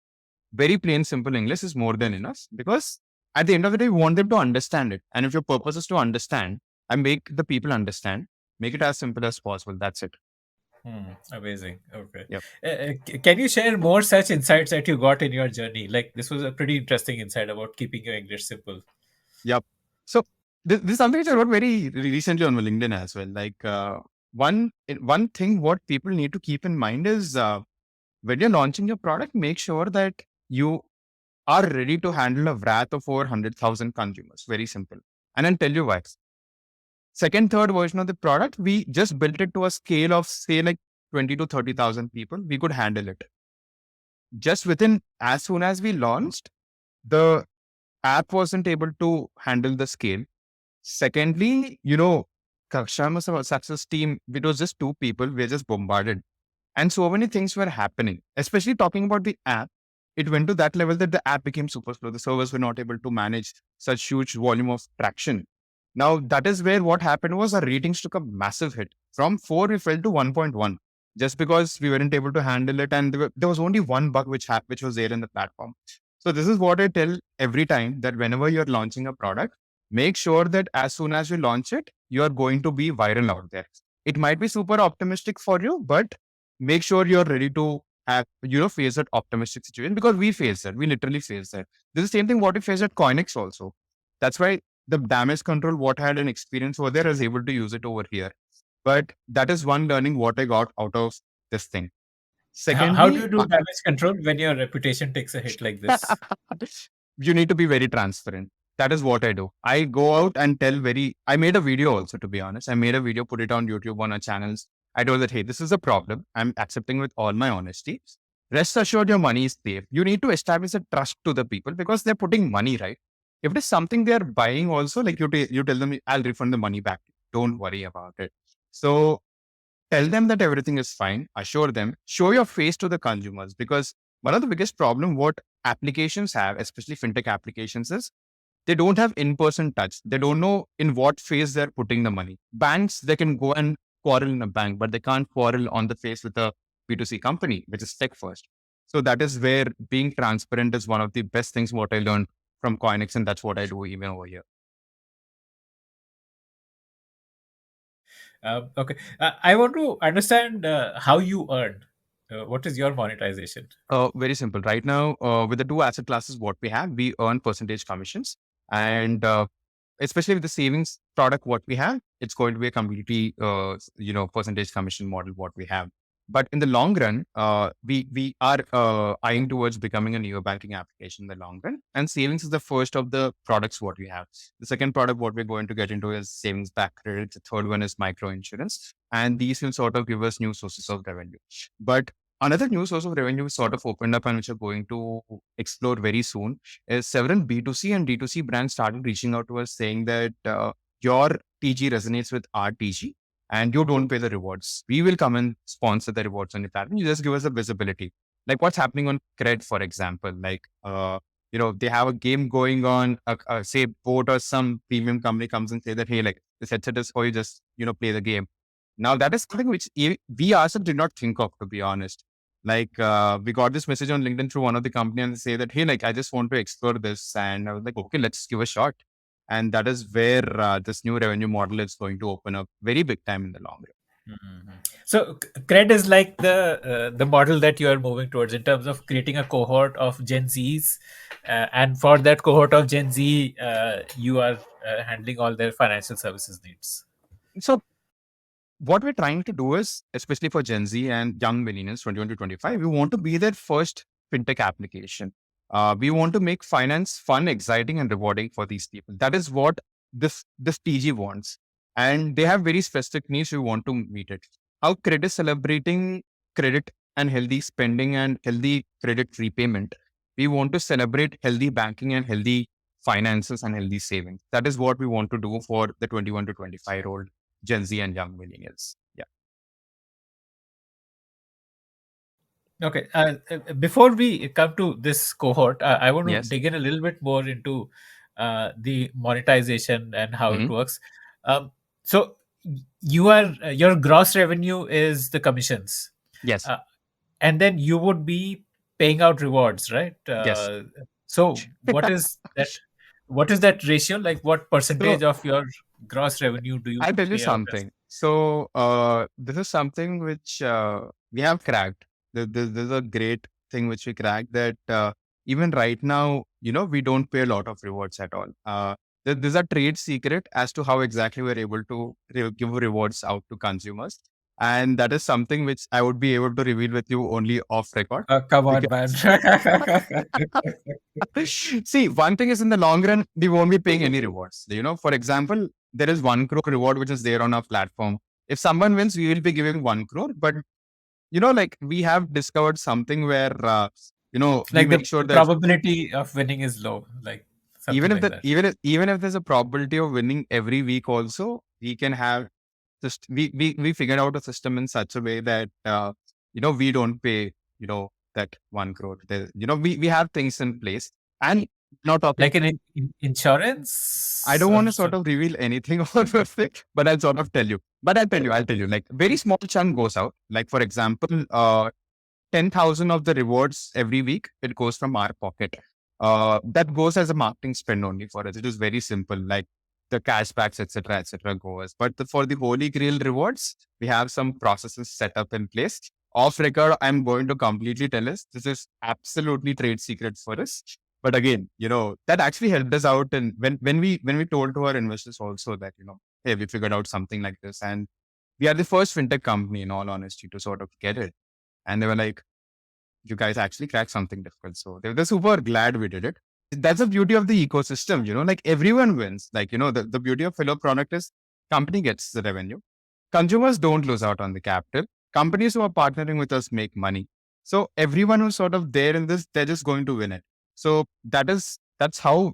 Very plain, simple English is more than enough, because at the end of the day, we want them to understand it. And if your purpose is to understand and make the people understand, make it as simple as possible. That's it. Amazing. Okay. Yep. Can you share more such insights that you got in your journey? Like, this was a pretty interesting insight about keeping your English simple. Yep. So this is something which I wrote very recently on my LinkedIn as well. Like, one thing what people need to keep in mind is, when you're launching your product, make sure that you are ready to handle a wrath of over 100,000 consumers. Very simple. And I'll tell you why. Second, third version of the product, we just built it to a scale of, say, like 20 to 30,000 people. We could handle it. Just within, as soon as we launched, the app wasn't able to handle the scale. Secondly, Kakshama's success team, it was just two people. We were just bombarded. And so many things were happening, especially talking about the app. It went to that level that the app became super slow. The servers were not able to manage such huge volume of traction. Now, that is where what happened was our ratings took a massive hit. From 4, we fell to 1.1, just because we weren't able to handle it. And there was only one bug which was there in the platform. So this is what I tell every time, that whenever you're launching a product, make sure that as soon as you launch it, you are going to be viral out there. It might be super optimistic for you, but make sure you're ready to face that optimistic situation, because we face that. We literally face that. This is the same thing what we face at Coinex also. That's why the damage control, what I had an experience over there, I was able to use it over here. But that is one learning what I got out of this thing. How do Secondly, you do damage control when your reputation takes a hit like this? you need to be very transparent. That is what I do. I go out and I made a video also, to be honest. I made a video, put it on YouTube, on our channels. I told that, hey, this is a problem. I'm accepting with all my honesty. Rest assured, your money is safe. You need to establish a trust to the people, because they're putting money, right? If it is something they're buying also, like you tell them, I'll refund the money back. Don't worry about it. So tell them that everything is fine. Assure them. Show your face to the consumers, because one of the biggest problem what applications have, especially fintech applications, is they don't have in-person touch. They don't know in what phase they're putting the money. Banks, they can go and quarrel in a bank, but they can't quarrel on the face with a B2C company, which is tech first. So that is where being transparent is one of the best things what I learned from Coinex, and that's what I do even over here. Okay. I want to understand how you earn. What is your monetization? Very simple. Right now, with the two asset classes, what we have, we earn percentage commissions, and especially with the savings product, what we have, it's going to be a completely, percentage commission model what we have. But in the long run, we are eyeing towards becoming a neo banking application in the long run, and savings is the first of the products what we have. The second product what we're going to get into is savings back credit. The third one is micro insurance, and these will sort of give us new sources of revenue. But another new source of revenue sort of opened up, and which are going to explore very soon, is several B2C and D2C brands started reaching out to us saying that your TG resonates with our TG and you don't pay the rewards. We will come and sponsor the rewards on your platform. You just give us a visibility. Like what's happening on Cred, for example. Like, they have a game going on, say, Boat or some premium company comes and say that, hey, like, this headset is for you, just, play the game. Now, that is something which we ourselves did not think of, to be honest. Like, we got this message on LinkedIn through one of the company and they say that, hey, like, I just want to explore this. And I was like, okay, let's give a shot. And that is where this new revenue model is going to open up very big time in the long run. So Cred is like the model that you are moving towards in terms of creating a cohort of Gen Zs, and for that cohort of Gen Z, you are handling all their financial services needs. So what we're trying to do is, especially for Gen Z and young millennials, 21 to 25, we want to be their first fintech application. We want to make finance fun, exciting, and rewarding for these people. That is what this TG wants, and they have very specific needs. We want to meet it. How credit is celebrating credit and healthy spending and healthy credit repayment. We want to celebrate healthy banking and healthy finances and healthy savings. That is what we want to do for the 21 to 25-year-old Gen Z and young millennials. Yeah. Okay. Before we come to this cohort, I want to Yes. dig in a little bit more into the monetization and how it Hmm. works. Um, so you are your gross revenue is the commissions, Yes. uh, and then you would be paying out rewards, right? Yes. So what is that? What is that ratio? Like, what So percentage of your gross revenue do you I'll tell you pay out as? something. So this is something which we have cracked. This is a great thing which we cracked that even right now, we don't pay a lot of rewards at all. There's a trade secret as to how exactly we're able to give rewards out to consumers. And that is something which I would be able to reveal with you only off record. Come on, man. Because see, one thing is in the long run, we won't be paying any rewards. For example, there is 1 crore reward which is there on our platform. If someone wins, we will be giving 1 crore. But like we have discovered something where we Like make the sure that probability of winning is low, like something even if like the that. even if there's a probability of winning every week, also we can have just we figured out a system in such a way that we don't pay that 1 crore. We have things in place and not talking. Like an I insurance don't want or to sort something. of reveal anything on this thing, but I'll sort of tell you. But I'll tell you, like very small chunk goes out. Like for example, 10,000 of the rewards every week, it goes from our pocket. That goes as a marketing spend only for us. It is very simple, like the cashbacks, etc., goes. But for the Holy Grail rewards, we have some processes set up in place. Off record, I'm going to completely tell us this is absolutely trade secret for us. But again, that actually helped us out. And when we told to our investors also that, hey, we figured out something like this. And we are the first fintech company, in all honesty, to sort of get it. And they were like, you guys actually cracked something difficult. So they're super glad we did it. That's the beauty of the ecosystem, like everyone wins. Like, the beauty of Fellow product is company gets the revenue. Consumers don't lose out on the capital. Companies who are partnering with us make money. So everyone who's sort of there in this, they're just going to win it. So that's how,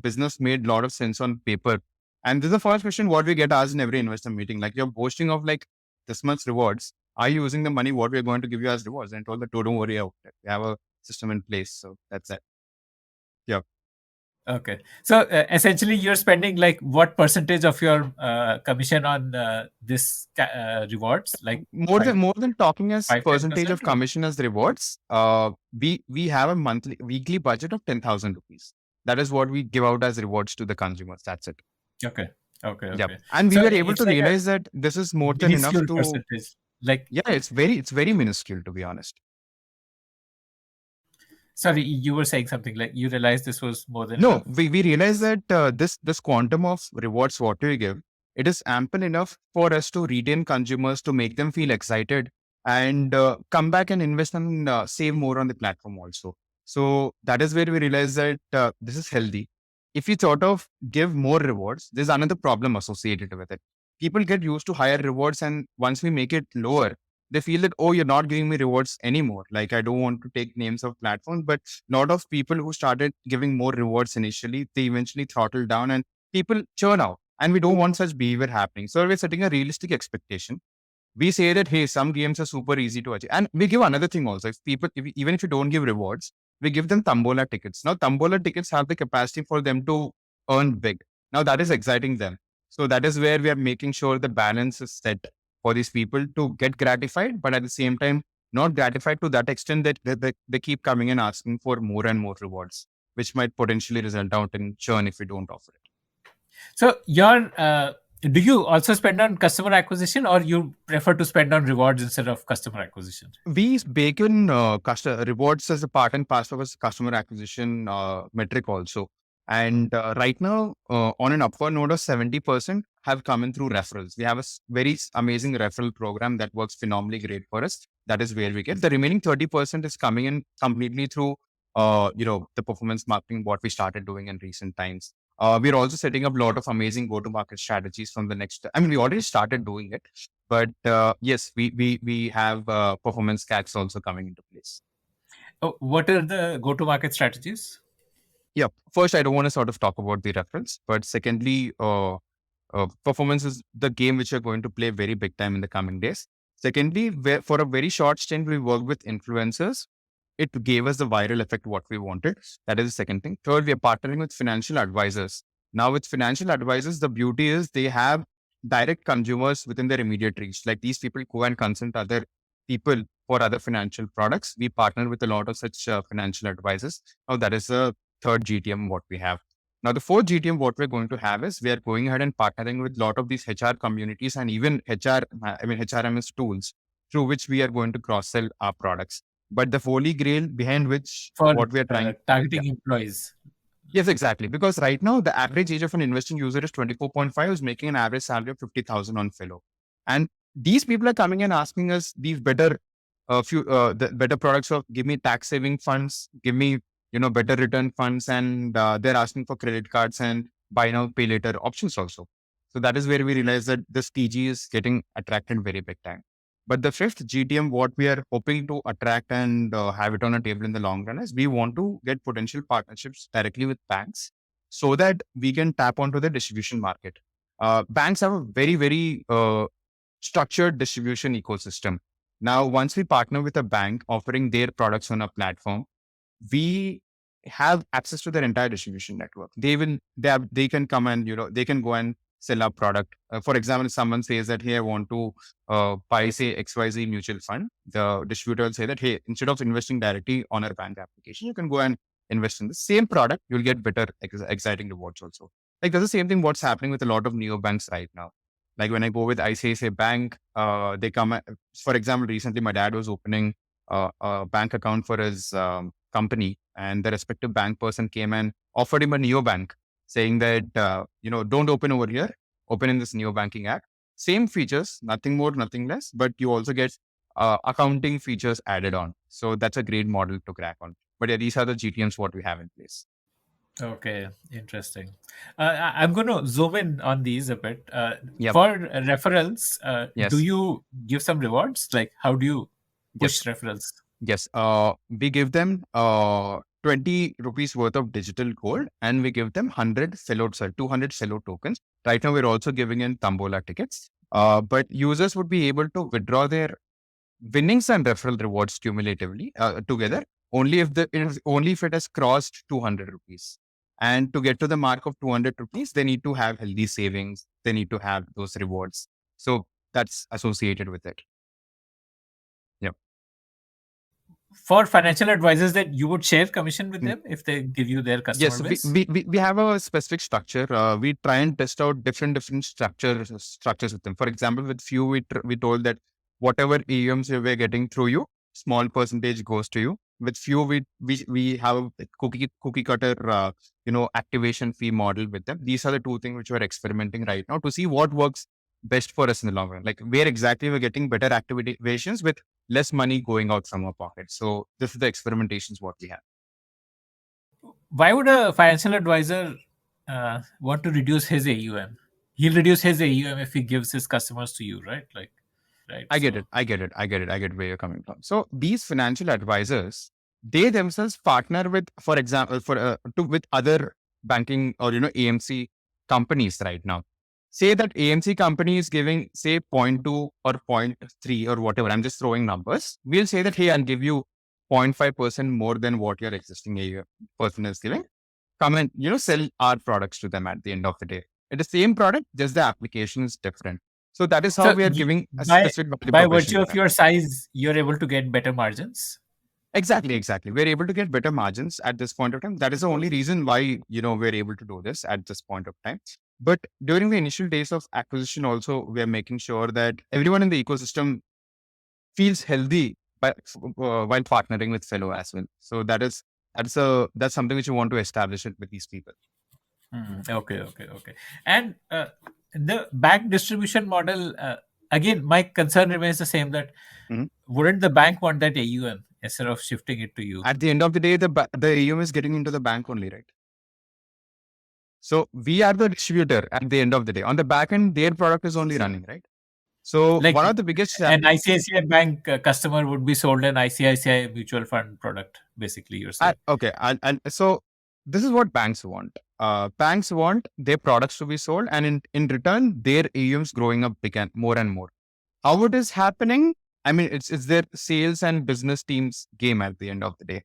business made a lot of sense on paper. And this is the first question what we get asked in every investor meeting. Like you're boasting of like this much rewards. Are you using the money what we're going to give you as rewards? And I told that, don't worry about it. We have a system in place. So that's it. Yeah. Okay. So essentially, you're spending like what percentage of your commission on this rewards? Like More than five, more than talking as five, ten percentage percent of commission as rewards, we have a weekly budget of 10,000 rupees. That is what we give out as rewards to the consumers. That's it. Okay. Okay. Yep. Okay. And we So were able to it's like a realize that this is more than enough minuscule to. percentage. Like, Yeah, it's very minuscule, to be honest. sorry, you were saying something like you realized this was more than No, enough. we realize that this quantum of rewards what we give, it is ample enough for us to retain consumers, to make them feel excited and come back and invest and save more on the platform also. So that is where we realize that this is healthy. If you sort of give more rewards, there's another problem associated with it. People get used to higher rewards, and once we make it lower, they feel that, oh, you're not giving me rewards anymore. Like I don't want to take names of platforms, but lot of people who started giving more rewards initially, they eventually throttle down and people churn out. And we don't want such behavior happening. So we're setting a realistic expectation. We say that, hey, some games are super easy to achieve. And we give another thing also. Even if you don't give rewards, we give them Tambola tickets. Now, Tambola tickets have the capacity for them to earn big. Now, that is exciting them. So that is where we are making sure the balance is set for these people to get gratified, but at the same time, not gratified to that extent that they keep coming and asking for more and more rewards, which might potentially result out in churn if we don't offer it. So your do you also spend on customer acquisition, or you prefer to spend on rewards instead of customer acquisition? We bake in customer rewards as a part and parcel of a customer acquisition metric also. And right now, on an upward note of 70% have come in through referrals. We have a very amazing referral program that works phenomenally great for us. That is where we get. The remaining 30% is coming in completely through the performance marketing, what we started doing in recent times. We're also setting up a lot of amazing go-to-market strategies from the next. I mean, we already started doing it, but yes, we have performance CACs also coming into place. Oh, what are the go-to-market strategies? Yeah. First, I don't want to sort of talk about the reference, but secondly, performance is the game which you're going to play very big time in the coming days. Secondly, for a very short stint, we worked with influencers. It gave us the viral effect what we wanted. That is the second thing. Third, we are partnering with financial advisors. Now, with financial advisors, the beauty is they have direct consumers within their immediate reach. Like these people go and consult other people for other financial products. We partner with a lot of such financial advisors. Now, that is the third GTM what we have. Now, the fourth GTM, what we're going to have is we are going ahead and partnering with a lot of these HR communities and even HRMS tools through which we are going to cross sell our products. But the holy grail behind which For what we are trying, yeah, targeting employees. yes, exactly. Because right now the average age of an investing user is 24.5, who's making an average salary of 50,000 on Fellow. And these people are coming and asking us these better the better products of give me tax saving funds, give me, better return funds, and they're asking for credit cards and buy now, pay later options also. So that is where we realize that this TG is getting attracted very big time. But the fifth GTM, what we are hoping to attract and have it on a table in the long run is we want to get potential partnerships directly with banks so that we can tap onto the distribution market. Banks have a very, very structured distribution ecosystem. Now, once we partner with a bank offering their products on a platform, we have access to their entire distribution network. They can come and, they can go and sell our product. For example, if someone says that, hey, I want to buy, say, XYZ mutual fund, the distributor will say that, hey, instead of investing directly on our bank application, you can go and invest in the same product. You'll get better, exciting rewards also. Like that's the same thing what's happening with a lot of neobanks right now. Like when I go with ICICI Bank, they come, for example, recently my dad was opening a bank account for his company, and the respective bank person came and offered him a neobank, saying that, don't open over here, open in this neo banking app. Same features, nothing more, nothing less, but you also get accounting features added on. So that's a great model to crack on. But yeah, these are the GTMs what we have in place. Okay, interesting. I'm going to zoom in on these a bit. Yep. For referrals, do Yes. you give some rewards? Like, how do you push Yes. referrals? Yes. We give them 20 rupees worth of digital gold, and we give them 200 Fellow tokens. Right now, we're also giving in Tambola tickets. But users would be able to withdraw their winnings and referral rewards cumulatively together only if it has crossed 200 rupees. And to get to the mark of 200 rupees, they need to have healthy savings. They need to have those rewards. So that's associated with it. Yep. For financial advisors, that you would share commission with Mm. them if they give you their customer Yes, base? we have a specific structure. We try and test out different structures with them. For example, with few, we told that whatever EMs we're getting through you, small percentage goes to you. With few, we have a cookie cutter, activation fee model with them. These are the two things which we're experimenting right now to see what works best for us in the long run. Like where exactly we're getting better activations with less money going out from our pocket. So this is the experimentations what we have. Why would a financial advisor want to reduce his AUM? He'll reduce his AUM if he gives his customers to you, right? Like, right. I get it. So, I get where you're coming from. So these financial advisors, they themselves partner with, for example, with other banking or AMC companies right now. Say that AMC company is giving say 0.2 or 0.3 or whatever. I'm just throwing numbers. We'll say that, hey, I'll give you 0.5% more than what your existing AUM person is giving. Come and sell our products to them at the end of the day. It's the same product, just the application is different. So that is how so we are giving a by specific value by proposition virtue to of them. your size, you're able to get better margins. Exactly, exactly. We're able to get better margins at this point of time. That is the only reason why, we're able to do this at this point of time. But during the initial days of acquisition, also, we are making sure that everyone in the ecosystem feels healthy while partnering with Fellow as well. So that's something which you want to establish it with these people. Okay, okay, okay. And the bank distribution model, again, my concern remains the same that Mhm. wouldn't the bank want that AUM? instead of shifting it to you. At the end of the day, the AUM is getting into the bank only, right? So we are the distributor at the end of the day. On the back end, their product is only running, right? So Like one of the biggest an ICICI Bank customer would be sold an ICICI mutual fund product, basically, you're saying. okay, and so this is what banks want. Banks want their products to be sold, and in return, their AUMs growing up big and more. How it is happening? I mean, it's their sales and business teams game at the end of the day.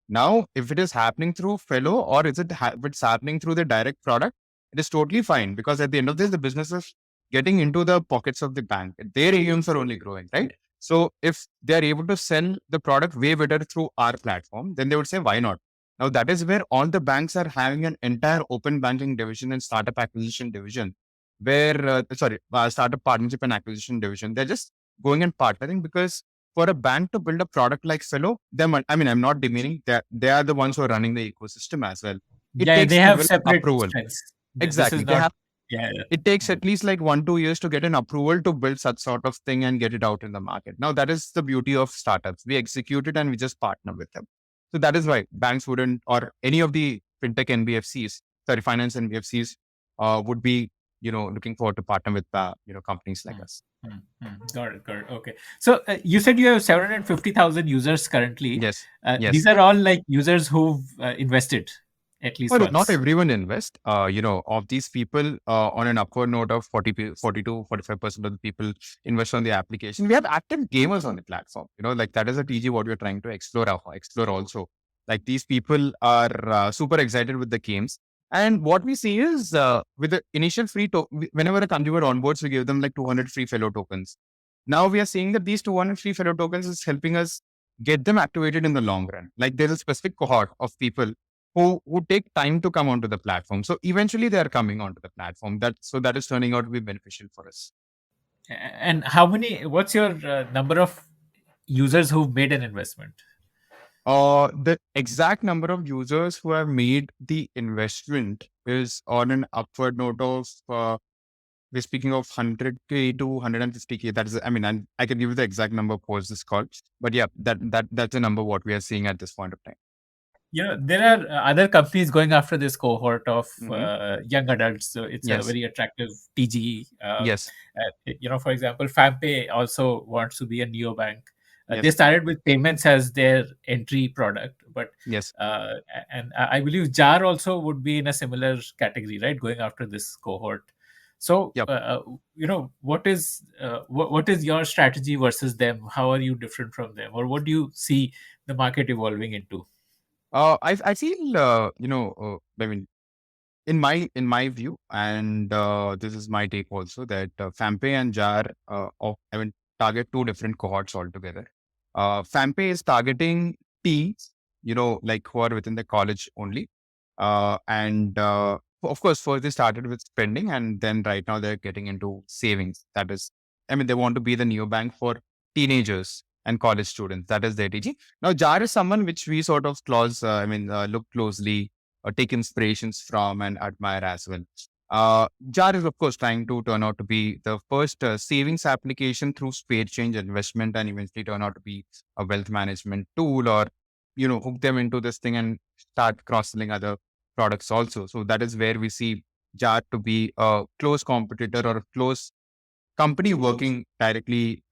Now, if it is happening through Fellow or is it if it's happening through the direct product, it is totally fine because at the end of this, the business is getting into the pockets of the bank. Their AUMs are only growing, right? So if they are able to sell the product way better through our platform, then they would say, why not? Now, that is where all the banks are having an entire open banking division and startup acquisition division, where, startup partnership and acquisition division. They're just going and partnering because for a bank to build a product like Fellow, I mean, I'm not demeaning that they are the ones who are running the ecosystem as well. It Yeah, takes they have several separate approval. strengths. This Exactly. is They not. have Yeah. it takes at least like 1-2 years to get an approval to build such sort of thing and get it out in the market. Now that is the beauty of startups. We execute it and we just partner with them. So that is why banks wouldn't, or any of the fintech NBFCs, sorry, finance NBFCs, would be looking forward to partner with companies like us. Got it. Got it. Okay. So you said you have 750,000 users currently. Yes. These Yes. are all like users who've invested at least Well, not once. everyone invest. Of these people, on an upward note of 40 to 45% of the people invest on the application. We have active gamers on the platform. Like that is a TG what we're trying to explore also. Like these people are super excited with the games. And what we see is with the initial whenever a consumer onboards, we give them like 200 free fellow tokens. Now we are seeing that these 200 free fellow tokens is helping us get them activated in the long run. Like there's a specific cohort of people who take time to come onto the platform. So eventually they are coming onto the platform. That is turning out to be beneficial for us. And how many? What's your number of users who've made an investment? The exact number of users who have made the investment is on an upward note of we're speaking of 100K to 150K. That is, I mean, I can give you the exact number post this call, but yeah, that's the number what we are seeing at this point of time. There are other companies going after this cohort of Mm-hmm. young adults. So it's a Yes. very attractive TG. Yes. For example, FamPay also wants to be a neobank. They Yes. started with payments as their entry product, but Yes. and I believe Jar also would be in a similar category, right? Going after this cohort. So, Yep. what is your strategy versus them? How are you different from them, or what do you see the market evolving into? I feel I mean, in my view, and this is my take also, that FamPay and Jar target two different cohorts altogether. FamPay is targeting teens, like who are within the college only, and of course, first they started with spending, and then right now they're getting into savings. That is, I mean, they want to be the neobank for teenagers and college students. That is their TG. Now, Jar is someone which we sort of look closely or take inspirations from and admire as well. Jar is, of course, trying to turn out to be the first savings application through spare change investment and eventually turn out to be a wealth management tool, or, hook them into this thing and start cross-selling other products also. So that is where we see Jar to be a close competitor or a close company working directly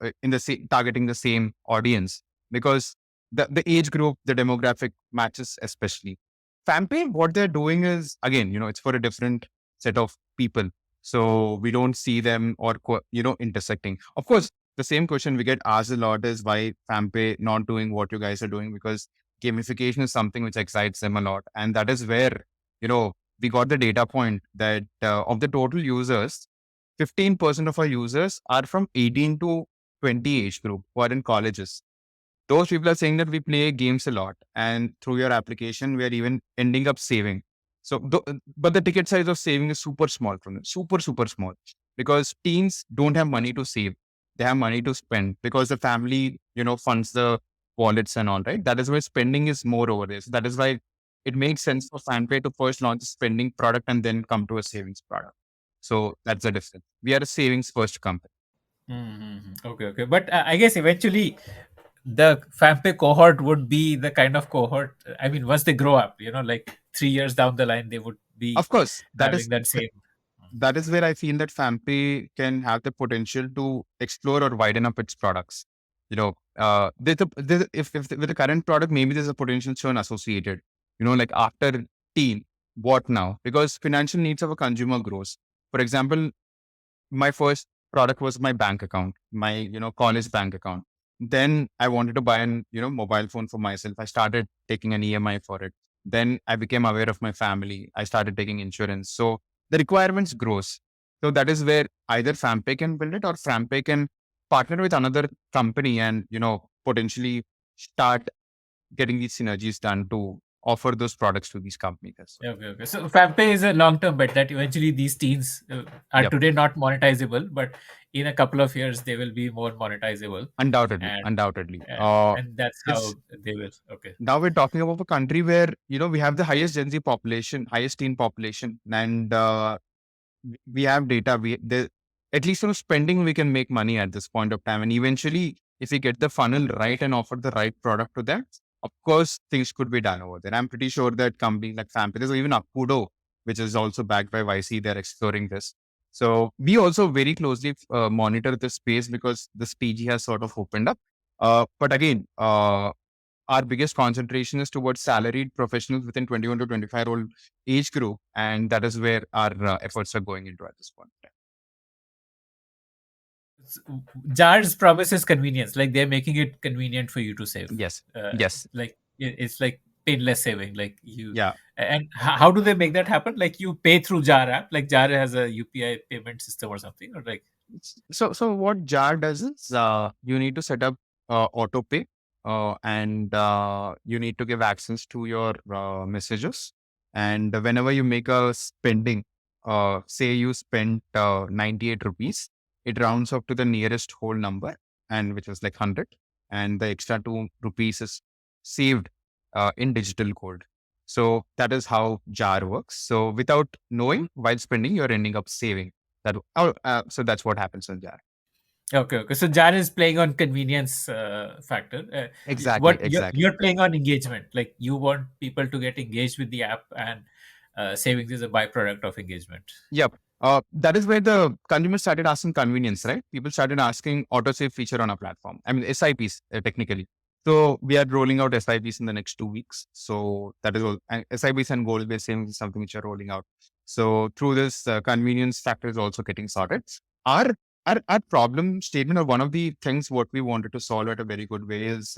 targeting the same audience, because the age group, the demographic matches especially. FamPay, what they're doing is, again, it's for a different set of people. So we don't see them or, intersecting. Of course, the same question we get asked a lot is why FamPay not doing what you guys are doing, because gamification is something which excites them a lot. And that is where, we got the data point that of the total users, 15% of our users are from 18 to 20 age group who are in colleges. Those people are saying that we play games a lot, and through your application, we are even ending up saving. So, but the ticket size of saving is super small from them, super, super small, because teens don't have money to save. They have money to spend because the family, funds the wallets and all, right? That is why spending is more over there. So that is why it makes sense for FanPay to first launch a spending product and then come to a savings product. So that's the difference. We are a savings first company. Okay, okay. But I guess eventually the FamPay cohort would be the kind of cohort. I mean, once they grow up, like 3 years down the line, they would be Of course, having that same. that is where I feel that FamPay can have the potential to explore or widen up its products. If with the current product, maybe there's a potential churn associated. Like after teen, what now? Because financial needs of a consumer grows. For example, my first product was my bank account, my college bank account. Then I wanted to buy an mobile phone for myself. I started taking an EMI for it. Then I became aware of my family. I started taking insurance. So the requirements grows. So that is where either FamPay can build it or FamPay can partner with another company and potentially start getting these synergies done to offer those products to these companies as well. Okay, okay. So FamPay is a long-term bet that eventually these teens are Yep. today not monetizable, but in a couple of years they will be more monetizable, Undoubtedly, and undoubtedly. and that's It's how they will. Okay. Now we're talking about a country where we have the highest Gen Z population, highest teen population, and we have data. At least spending, we can make money at this point of time. And eventually, if we get the funnel right and offer the right product to them, of course, things could be done over there. I'm pretty sure that companies like FamPay, there's even Akudo, which is also backed by YC, they're exploring this. So we also very closely monitor this space because this PG has sort of opened up. But again, our biggest concentration is towards salaried professionals within 21 to 25-year-old age group. And that is where our efforts are going into at this point. Jar's promises convenience, like they're making it convenient for you to save. Yes. Yes. Like it's like painless saving. Like Yeah. and how do they make that happen? Like you pay through Jar app. Like Jar has a UPI payment system or something, or like. So what JAR does is you need to set up auto pay and you need to give access to your messages. And whenever you make a spending, say you spent 98 rupees, it rounds up to the nearest whole number, and which is like 100. And the extra 2 rupees is saved in digital code. So that is how JAR works. So without knowing, while spending, you're ending up saving. So that's what happens on Jar. Okay, okay. So Jar is playing on convenience factor. Exactly, What exactly. you're playing on engagement. Like you want people to get engaged with the app, and savings is a byproduct of engagement. Yep. That is where the consumers started asking convenience, right? People started asking autosave feature on our platform. I mean, SIPs technically. So we are rolling out SIPs in the next 2 weeks. So that is all. And SIPs and goal-based savings is something which are rolling out. So through this, convenience factor is also getting sorted. Our, our problem statement, or one of the things what we wanted to solve at a very good way, is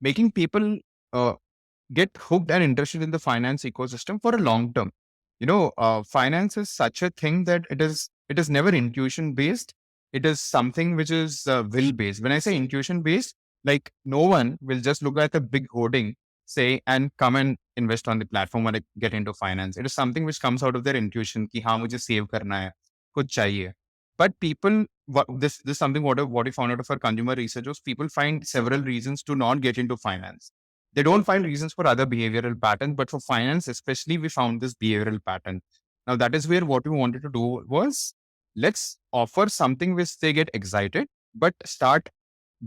making people uh, get hooked and interested in the finance ecosystem for a long term. Finance is such a thing that it is never intuition based. It is something which is will based. When I say intuition based, like no one will just look at a big hoarding, say, and come and invest on the platform or like, get into finance. It is something which comes out of their intuition. Ki, हाँ मुझे save करना है, कुछ चाहिए. But people, this is something what we found out of our consumer research was people find several reasons to not get into finance. They don't find reasons for other behavioral patterns, but for finance, especially, we found this behavioral pattern. Now, that is where what we wanted to do was let's offer something which they get excited, but start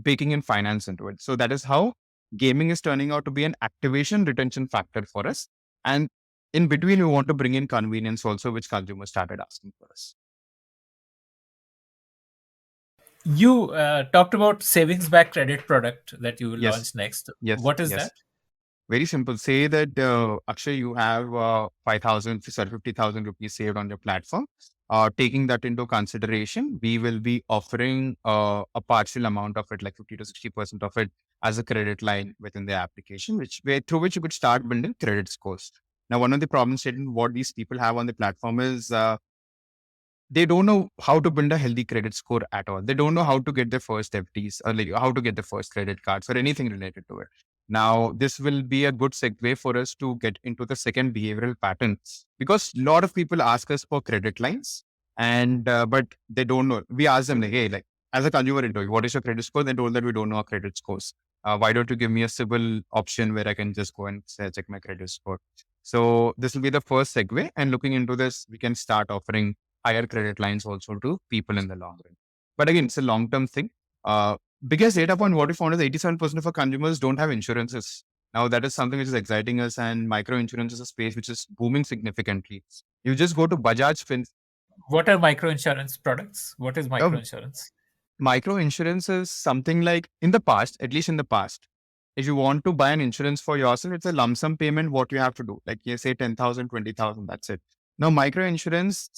baking in finance into it. So that is how gaming is turning out to be an activation retention factor for us. And in between, we want to bring in convenience also, which consumers started asking for us. You talked about savings back credit product that you will Yes, launch next. yes, What is yes. that? Very simple. Say that Akshay, you have 5,000, sorry, 50,000 rupees saved on your platform. Taking that into consideration, we will be offering a partial amount of it, like 50 to 60% of it, as a credit line within the application, through which you could start building credit scores. Now, one of the problems stated what these people have on the platform is they don't know how to build a healthy credit score at all. They don't know how to get their first FTs or like how to get the first credit cards or anything related to it. Now, this will be a good segue for us to get into the second behavioral pattern because a lot of people ask us for credit lines and, but they don't know. We ask them like, hey, like as a consumer interview, what is your credit score? They told that we don't know our credit scores. Why don't you give me a civil option where I can just go and say, check my credit score? So this will be the first segue, and looking into this, we can start offering higher credit lines also to people in the long run. But again, it's a long term thing. biggest data point what we found is 87% of our consumers don't have insurances. Now that is something which is exciting us, and micro insurance is a space which is booming significantly. You just go to Bajaj Fin. What are micro insurance products? What is Uh, micro insurance? Micro insurance is something like, in the past, at least in the past, if you want to buy an insurance for yourself, it's a lump sum payment. What you have to do, like you say 10,000, 20,000, that's it. Now micro insurance,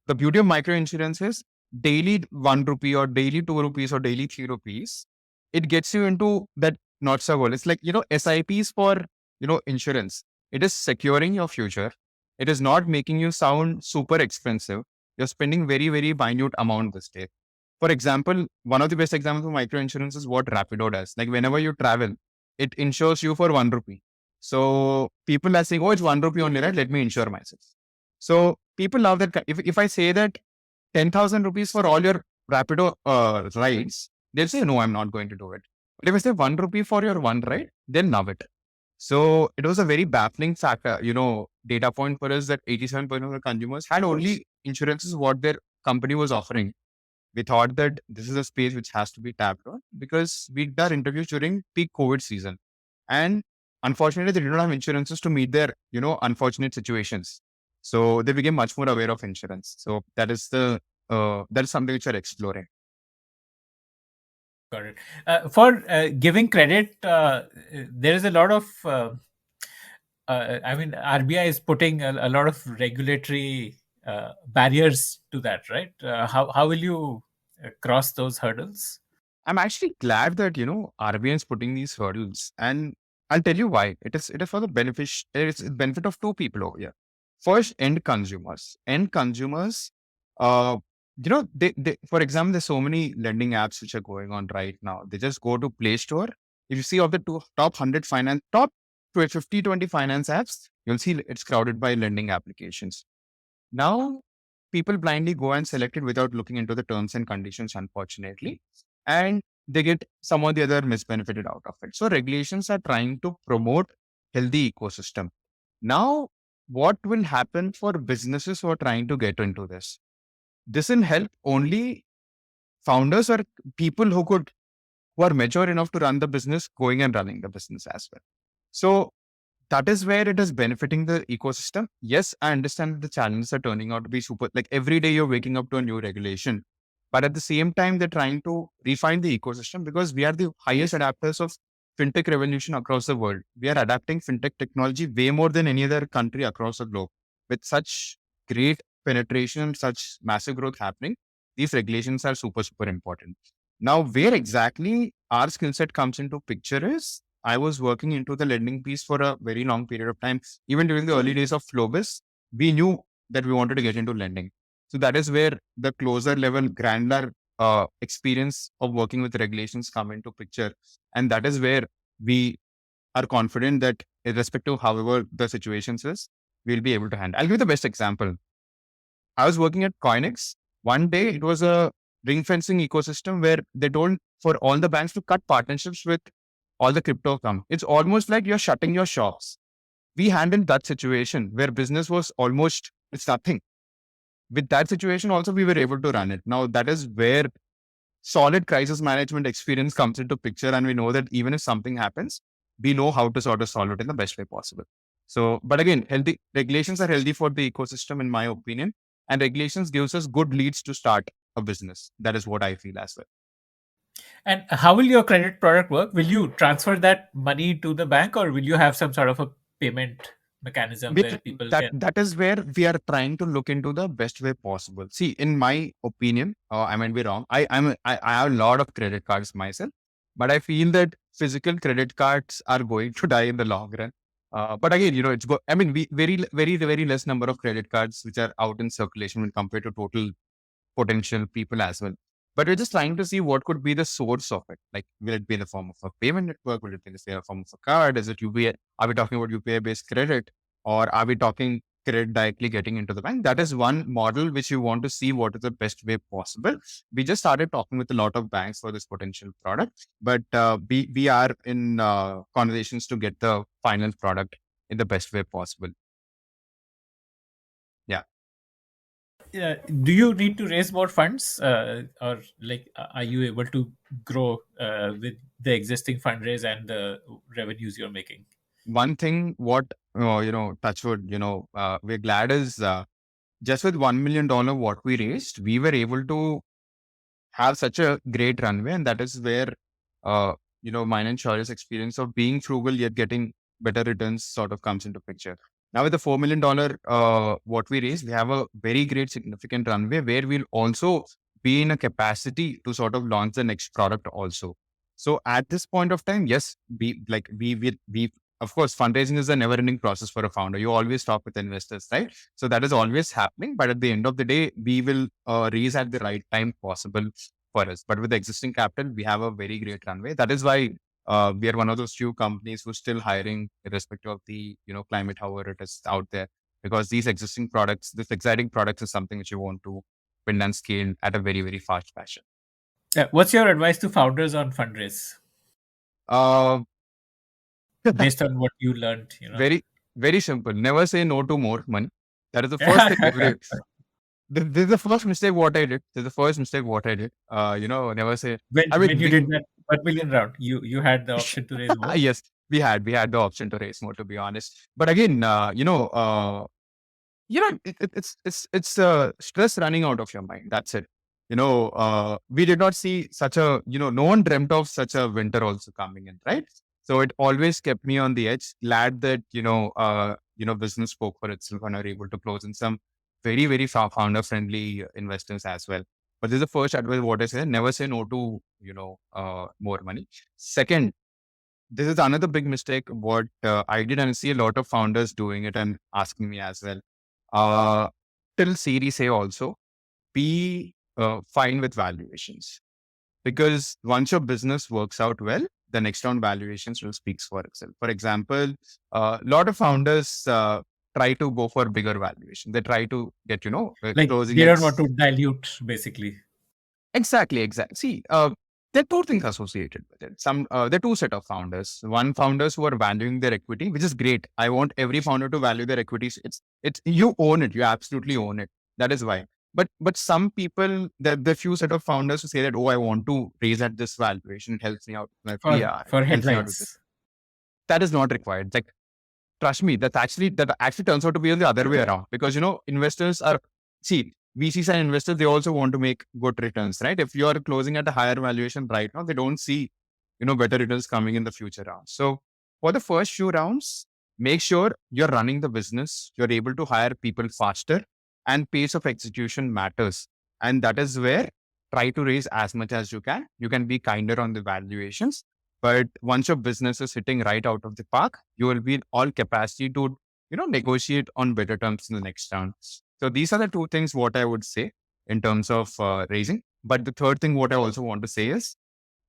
the beauty of micro insurance is daily 1 rupee or daily 2 rupees or daily 3 rupees. It gets you into that not so well. It's like, SIPs for, insurance. It is securing your future. It is not making you sound super expensive. You're spending very, very minute amount this day. For example, one of the best examples of micro insurance is what Rapido does. Like whenever you travel, it insures you for 1 rupee. So people are saying, oh, it's 1 rupee only, right? Let me insure myself. So people love that. If I say that 10,000 rupees for all your Rapido rides, they'll say, no, I'm not going to do it. But if I say 1 rupee for your one ride, they'll love it. So it was a very baffling factor, data point for us that 87% of the consumers had only insurances what their company was offering. We thought that this is a space which has to be tapped on because we did our interviews during peak COVID season. And unfortunately, they did not have insurances to meet their, unfortunate situations. So they became much more aware of insurance. So that is something which we're exploring. Got it. For giving credit, there is a lot of. I mean, RBI is putting a lot of regulatory barriers to that, right? How will you cross those hurdles? I'm actually glad that, RBI is putting these hurdles, and I'll tell you why. It is for the it's the benefit of two people over here. First, end consumers. End consumers, uh, they for example, there's so many lending apps which are going on right now. They just go to Play Store. If you see of the top 100 finance, top 50, 20 finance apps, you'll see it's crowded by lending applications. Now, people blindly go and select it without looking into the terms and conditions, unfortunately, and they get some or the other misbenefited out of it. So regulations are trying to promote healthy ecosystem. Now, what will happen for businesses who are trying to get into this? This will help only founders or people who are mature enough to run the business, going and running the business as well. So that is where it is benefiting the ecosystem. Yes, I understand that the challenges are turning out to be super. Like every day you're waking up to a new regulation, but at the same time, they're trying to refine the ecosystem because we are the highest adapters of fintech revolution across the world. We are adapting fintech technology way more than any other country across the globe. With such great penetration and such massive growth happening, these regulations are super, super important. Now, where exactly our skill set comes into picture is I was working into the lending piece for a very long period of time. Even during the early days of Flowbiz, we knew that we wanted to get into lending. So that is where the closer level, granular experience of working with regulations come into picture. And that is where we are confident that irrespective of however the situations is, we'll be able to handle. I'll give you the best example. I was working at Coinex. One day it was a ring fencing ecosystem where they told for all the banks to cut partnerships with all the crypto come. It's almost like you're shutting your shops. We handled that situation where business was almost, it's nothing. With that situation also, we were able to run it. Now that is where solid crisis management experience comes into picture. And we know that even if something happens, we know how to sort of solve it in the best way possible. So, but again, healthy regulations are healthy for the ecosystem, in my opinion. And regulations gives us good leads to start a business. That is what I feel as well. And how will your credit product work? Will you transfer that money to the bank, or will you have some sort of a payment mechanism where people That can? that is where we are trying to look into the best way possible. See, in my opinion, I might be wrong. I have a lot of credit cards myself, but I feel that physical credit cards are going to die in the long run. But again, I mean, we very less number of credit cards which are out in circulation when compared to total potential people as well. But we're just trying to see what could be the source of it. Like, will it be in the form of a payment network? Will it be in the form of a card? Is it UPI? Are we talking about UPI based credit? Or are we talking credit directly getting into the bank? That is one model which you want to see what is the best way possible. We just started talking with a lot of banks for this potential product, but we are in conversations to get the final product in the best way possible. Yeah. Do you need to raise more funds, or like are you able to grow with the existing fundraise and the revenues you're making? One thing, what touchwood, we're glad is just with $1 million what we raised, we were able to have such a great runway, and that is where uh, mine and Shaurya's experience of being frugal yet getting better returns sort of comes into picture. Now with the $4 million what we raised, we have a very great significant runway where we'll also be in a capacity to sort of launch the next product also. So at this point of time, yes, we of course, fundraising is a never ending process for a founder. You always talk with investors, right? So that is always happening. But at the end of the day, we will raise at the right time possible for us. But with the existing capital, we have a very great runway. That is why we are one of those few companies who's still hiring, irrespective of the climate, however it is out there. Because these existing products, this exciting products, is something which you want to build and scale at a very very fast fashion. What's your advice to founders on fundraise Uh, based on what you learned? very very simple. Never say no to more money. That is the first thing. This is the first mistake what I did. This is the first mistake what I did. Never say. I When mean, you did that 1 million round, you had the option to raise more. yes, we had the option to raise more, to be honest. But again, it's stress running out of your mind. That's it. We did not see such a, no one dreamt of such a winter also coming in, right? So it always kept me on the edge. Glad that, business spoke for itself and are able to close in some very, very founder friendly investors as well. But this is the first advice what I say, never say no to, more money. Second, this is another big mistake what I did, and I see a lot of founders doing it and asking me as well. Uh, Till Series A also, be fine with valuations, because once your business works out well, the next round valuations will speak for itself. For example, a lot of founders try to go for bigger valuation. They try to get Like closing they at don't want to dilute, basically. exactly. See, there are two things associated with it. There are two set of founders. One, founders who are valuing their equity, which is great. I want every founder to value their equities. It's you own it. You absolutely own it. That is why. But some people, the few set of founders who say that, oh, I want to raise at this valuation. It helps me out with my PR. For It helps me out with this. headlines. That is not required. Like, trust me, that actually turns out to be the other way around, because investors are, see, VCs and investors, they also want to make good returns, right? If you are closing at a higher valuation right now, they don't see better returns coming in the future rounds. So for the first few rounds, make sure you're running the business, you're able to hire people faster, and pace of execution matters. And that is where, try to raise as much as you can. You can be kinder on the valuations, but once your business is hitting right out of the park, you will be in all capacity to, negotiate on better terms in the next round. So these are the two things what I would say in terms of raising. But the third thing what I also want to say is,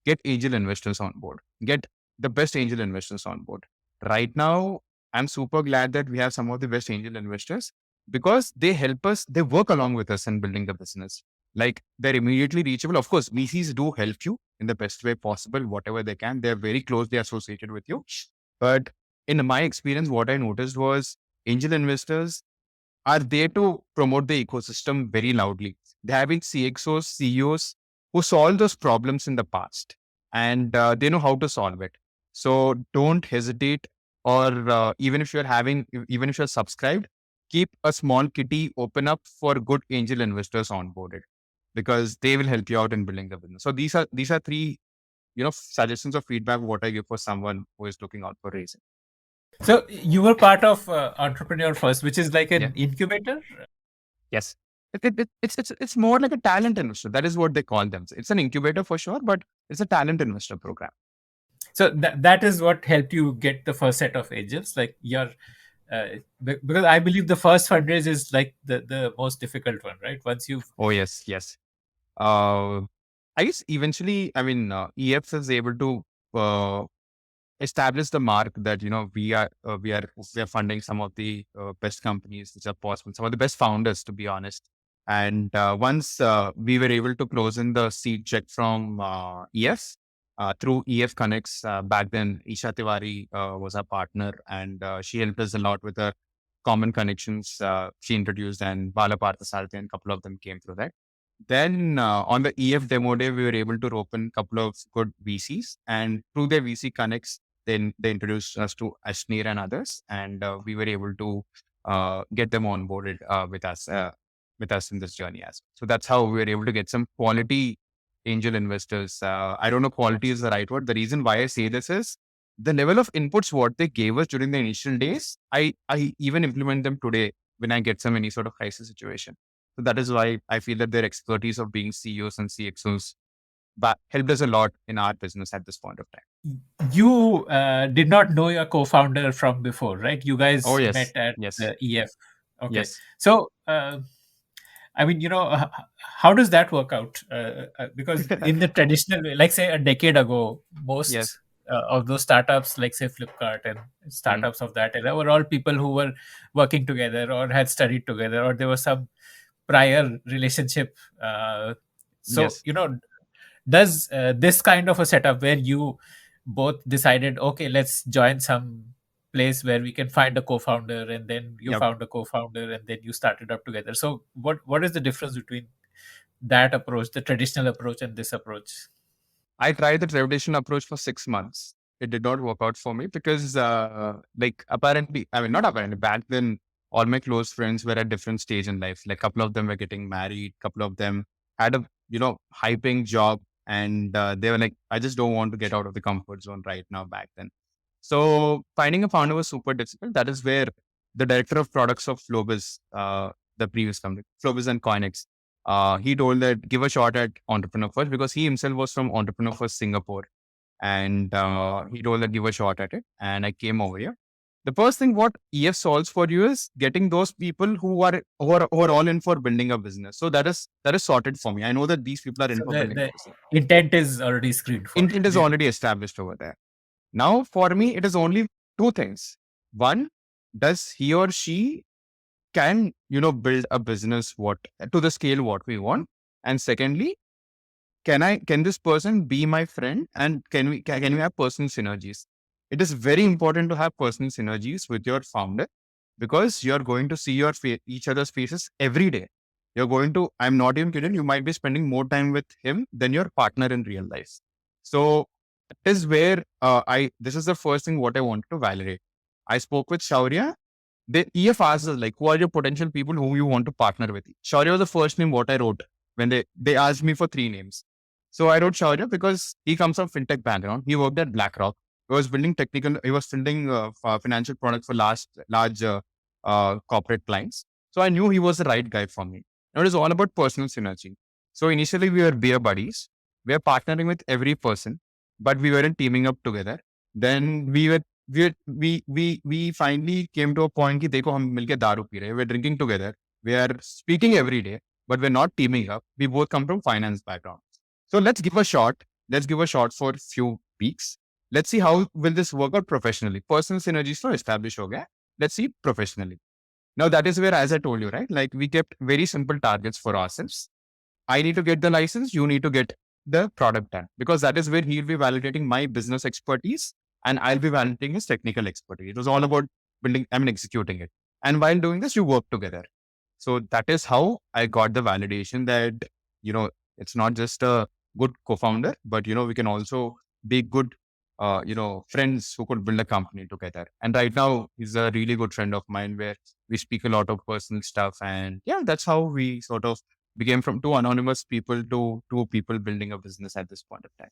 get angel investors on board. Get the best angel investors on board. Right now, I'm super glad that we have some of the best angel investors, because they help us, they work along with us in building the business. Like, they're immediately reachable. Of course, VCs do help you in the best way possible, whatever they can. They're very closely associated with you. But in my experience, what I noticed was, angel investors are there to promote the ecosystem very loudly. They have been CXOs, CEOs who solved those problems in the past, and they know how to solve it. So don't hesitate, or even if you're subscribed, keep a small kitty open up for good angel investors onboarded, because they will help you out in building the business. So these are three, suggestions of feedback what I give for someone who is looking out for raising. So you were part of Entrepreneur First, which is like Yeah. an incubator. Yes. It's more like a talent investor. That is what they call them. It's an incubator for sure, but it's a talent investor program. So that is what helped you get the first set of angels, like your because I believe the first fundraise is like the most difficult one, right? Once you've Oh yes, yes. Uh, I guess eventually, I mean, EF is able to establish the mark that we are funding some of the best companies which are possible, some of the best founders, to be honest. And once we were able to close in the seed check from EF through EF Connects, back then Isha Tiwari was our partner, and she helped us a lot with her common connections she introduced, and Bala Parthasarathy and a couple of them came through that. Then on the EF demo day, we were able to open a couple of good VCs, and through their VC connects, then they introduced us to Ashneer and others, and we were able to get them onboarded with us in this journey as well. So that's how we were able to get some quality angel investors. I don't know quality is the right word. The reason why I say this is the level of inputs what they gave us during the initial days. I even implement them today when I get some any sort of crisis situation. So that is why I feel that their expertise of being CEOs and CXOs helped us a lot in our business at this point of time. You did not know your co-founder from before, right? You Oh guys met yes, at yes, EF. Okay. yes, So, I mean, how does that work out? Because in the traditional way, like say a decade ago, yes, most of those startups, like say Flipkart and mm, startups of that era, were all people who were working together or had studied together, or there was some prior relationship. So, yes, does this kind of a setup where you both decided, okay, let's join some place where we can find a co-founder, and then you yep. found a co-founder, and then you started up together. So what is the difference between that approach, the traditional approach, and this approach? I tried the traditional approach for 6 months. It did not work out for me because, like, apparently, I mean, not apparently, back then, all my close friends were at different stage in life. Like, a couple of them were getting married, couple of them had a, high paying job. And they were like, I just don't want to get out of the comfort zone right now back then. So, finding a founder was super difficult. That is where the director of products of Flowbiz, the previous company, Flowbiz and Coinex, he told that give a shot at Entrepreneur First because he himself was from Entrepreneur First Singapore. And he told that give a shot at it. And I came over here. The first thing what EF solves for you is getting those people who are all in for building a business. So that is sorted for me. I know that these people are in So for the, building a the business. intent is already screened for. Intent is already established over there. Now for me, it is only two things. One, does he or she can build a business what to the scale what we want, and secondly, can this person be my friend, and can we have personal synergies? It is very important to have personal synergies with your founder because you're going to see each other's faces every day. You're going to, I'm not even kidding, you might be spending more time with him than your partner in real life. So this is where this is the first thing what I wanted to validate. I spoke with Shaurya. The EF asks us, like, who are your potential people who you want to partner with? Shaurya was the first name what I wrote when they asked me for three names. So I wrote Shaurya because he comes from fintech background. He worked at BlackRock. He was building financial products for large corporate clients. So I knew he was the right guy for me. Now it is all about personal synergy. So initially we were beer buddies. We were partnering with every person, but we weren't teaming up together. Then we finally came to a point कि देखो हम मिलके दारू P रहे हैं. We're drinking together. We are speaking every day, but we're not teaming up. We both come from finance background. So let's give a shot. Let's give a shot for a few weeks. Let's see how will this work out professionally. Personal synergies to establish ho gaya. Let's see professionally. Now that is where, as I told you, right? Like we kept very simple targets for ourselves. I need to get the license. You need to get the product done because that is where he'll be validating my business expertise and I'll be validating his technical expertise. It was all about executing it. And while doing this, you work together. So that is how I got the validation that, you know, it's not just a good co-founder, but, we can also be good, friends who could build a company together. And right now he's a really good friend of mine where we speak a lot of personal stuff. And yeah, that's how we sort of became from two anonymous people to two people building a business at this point of time.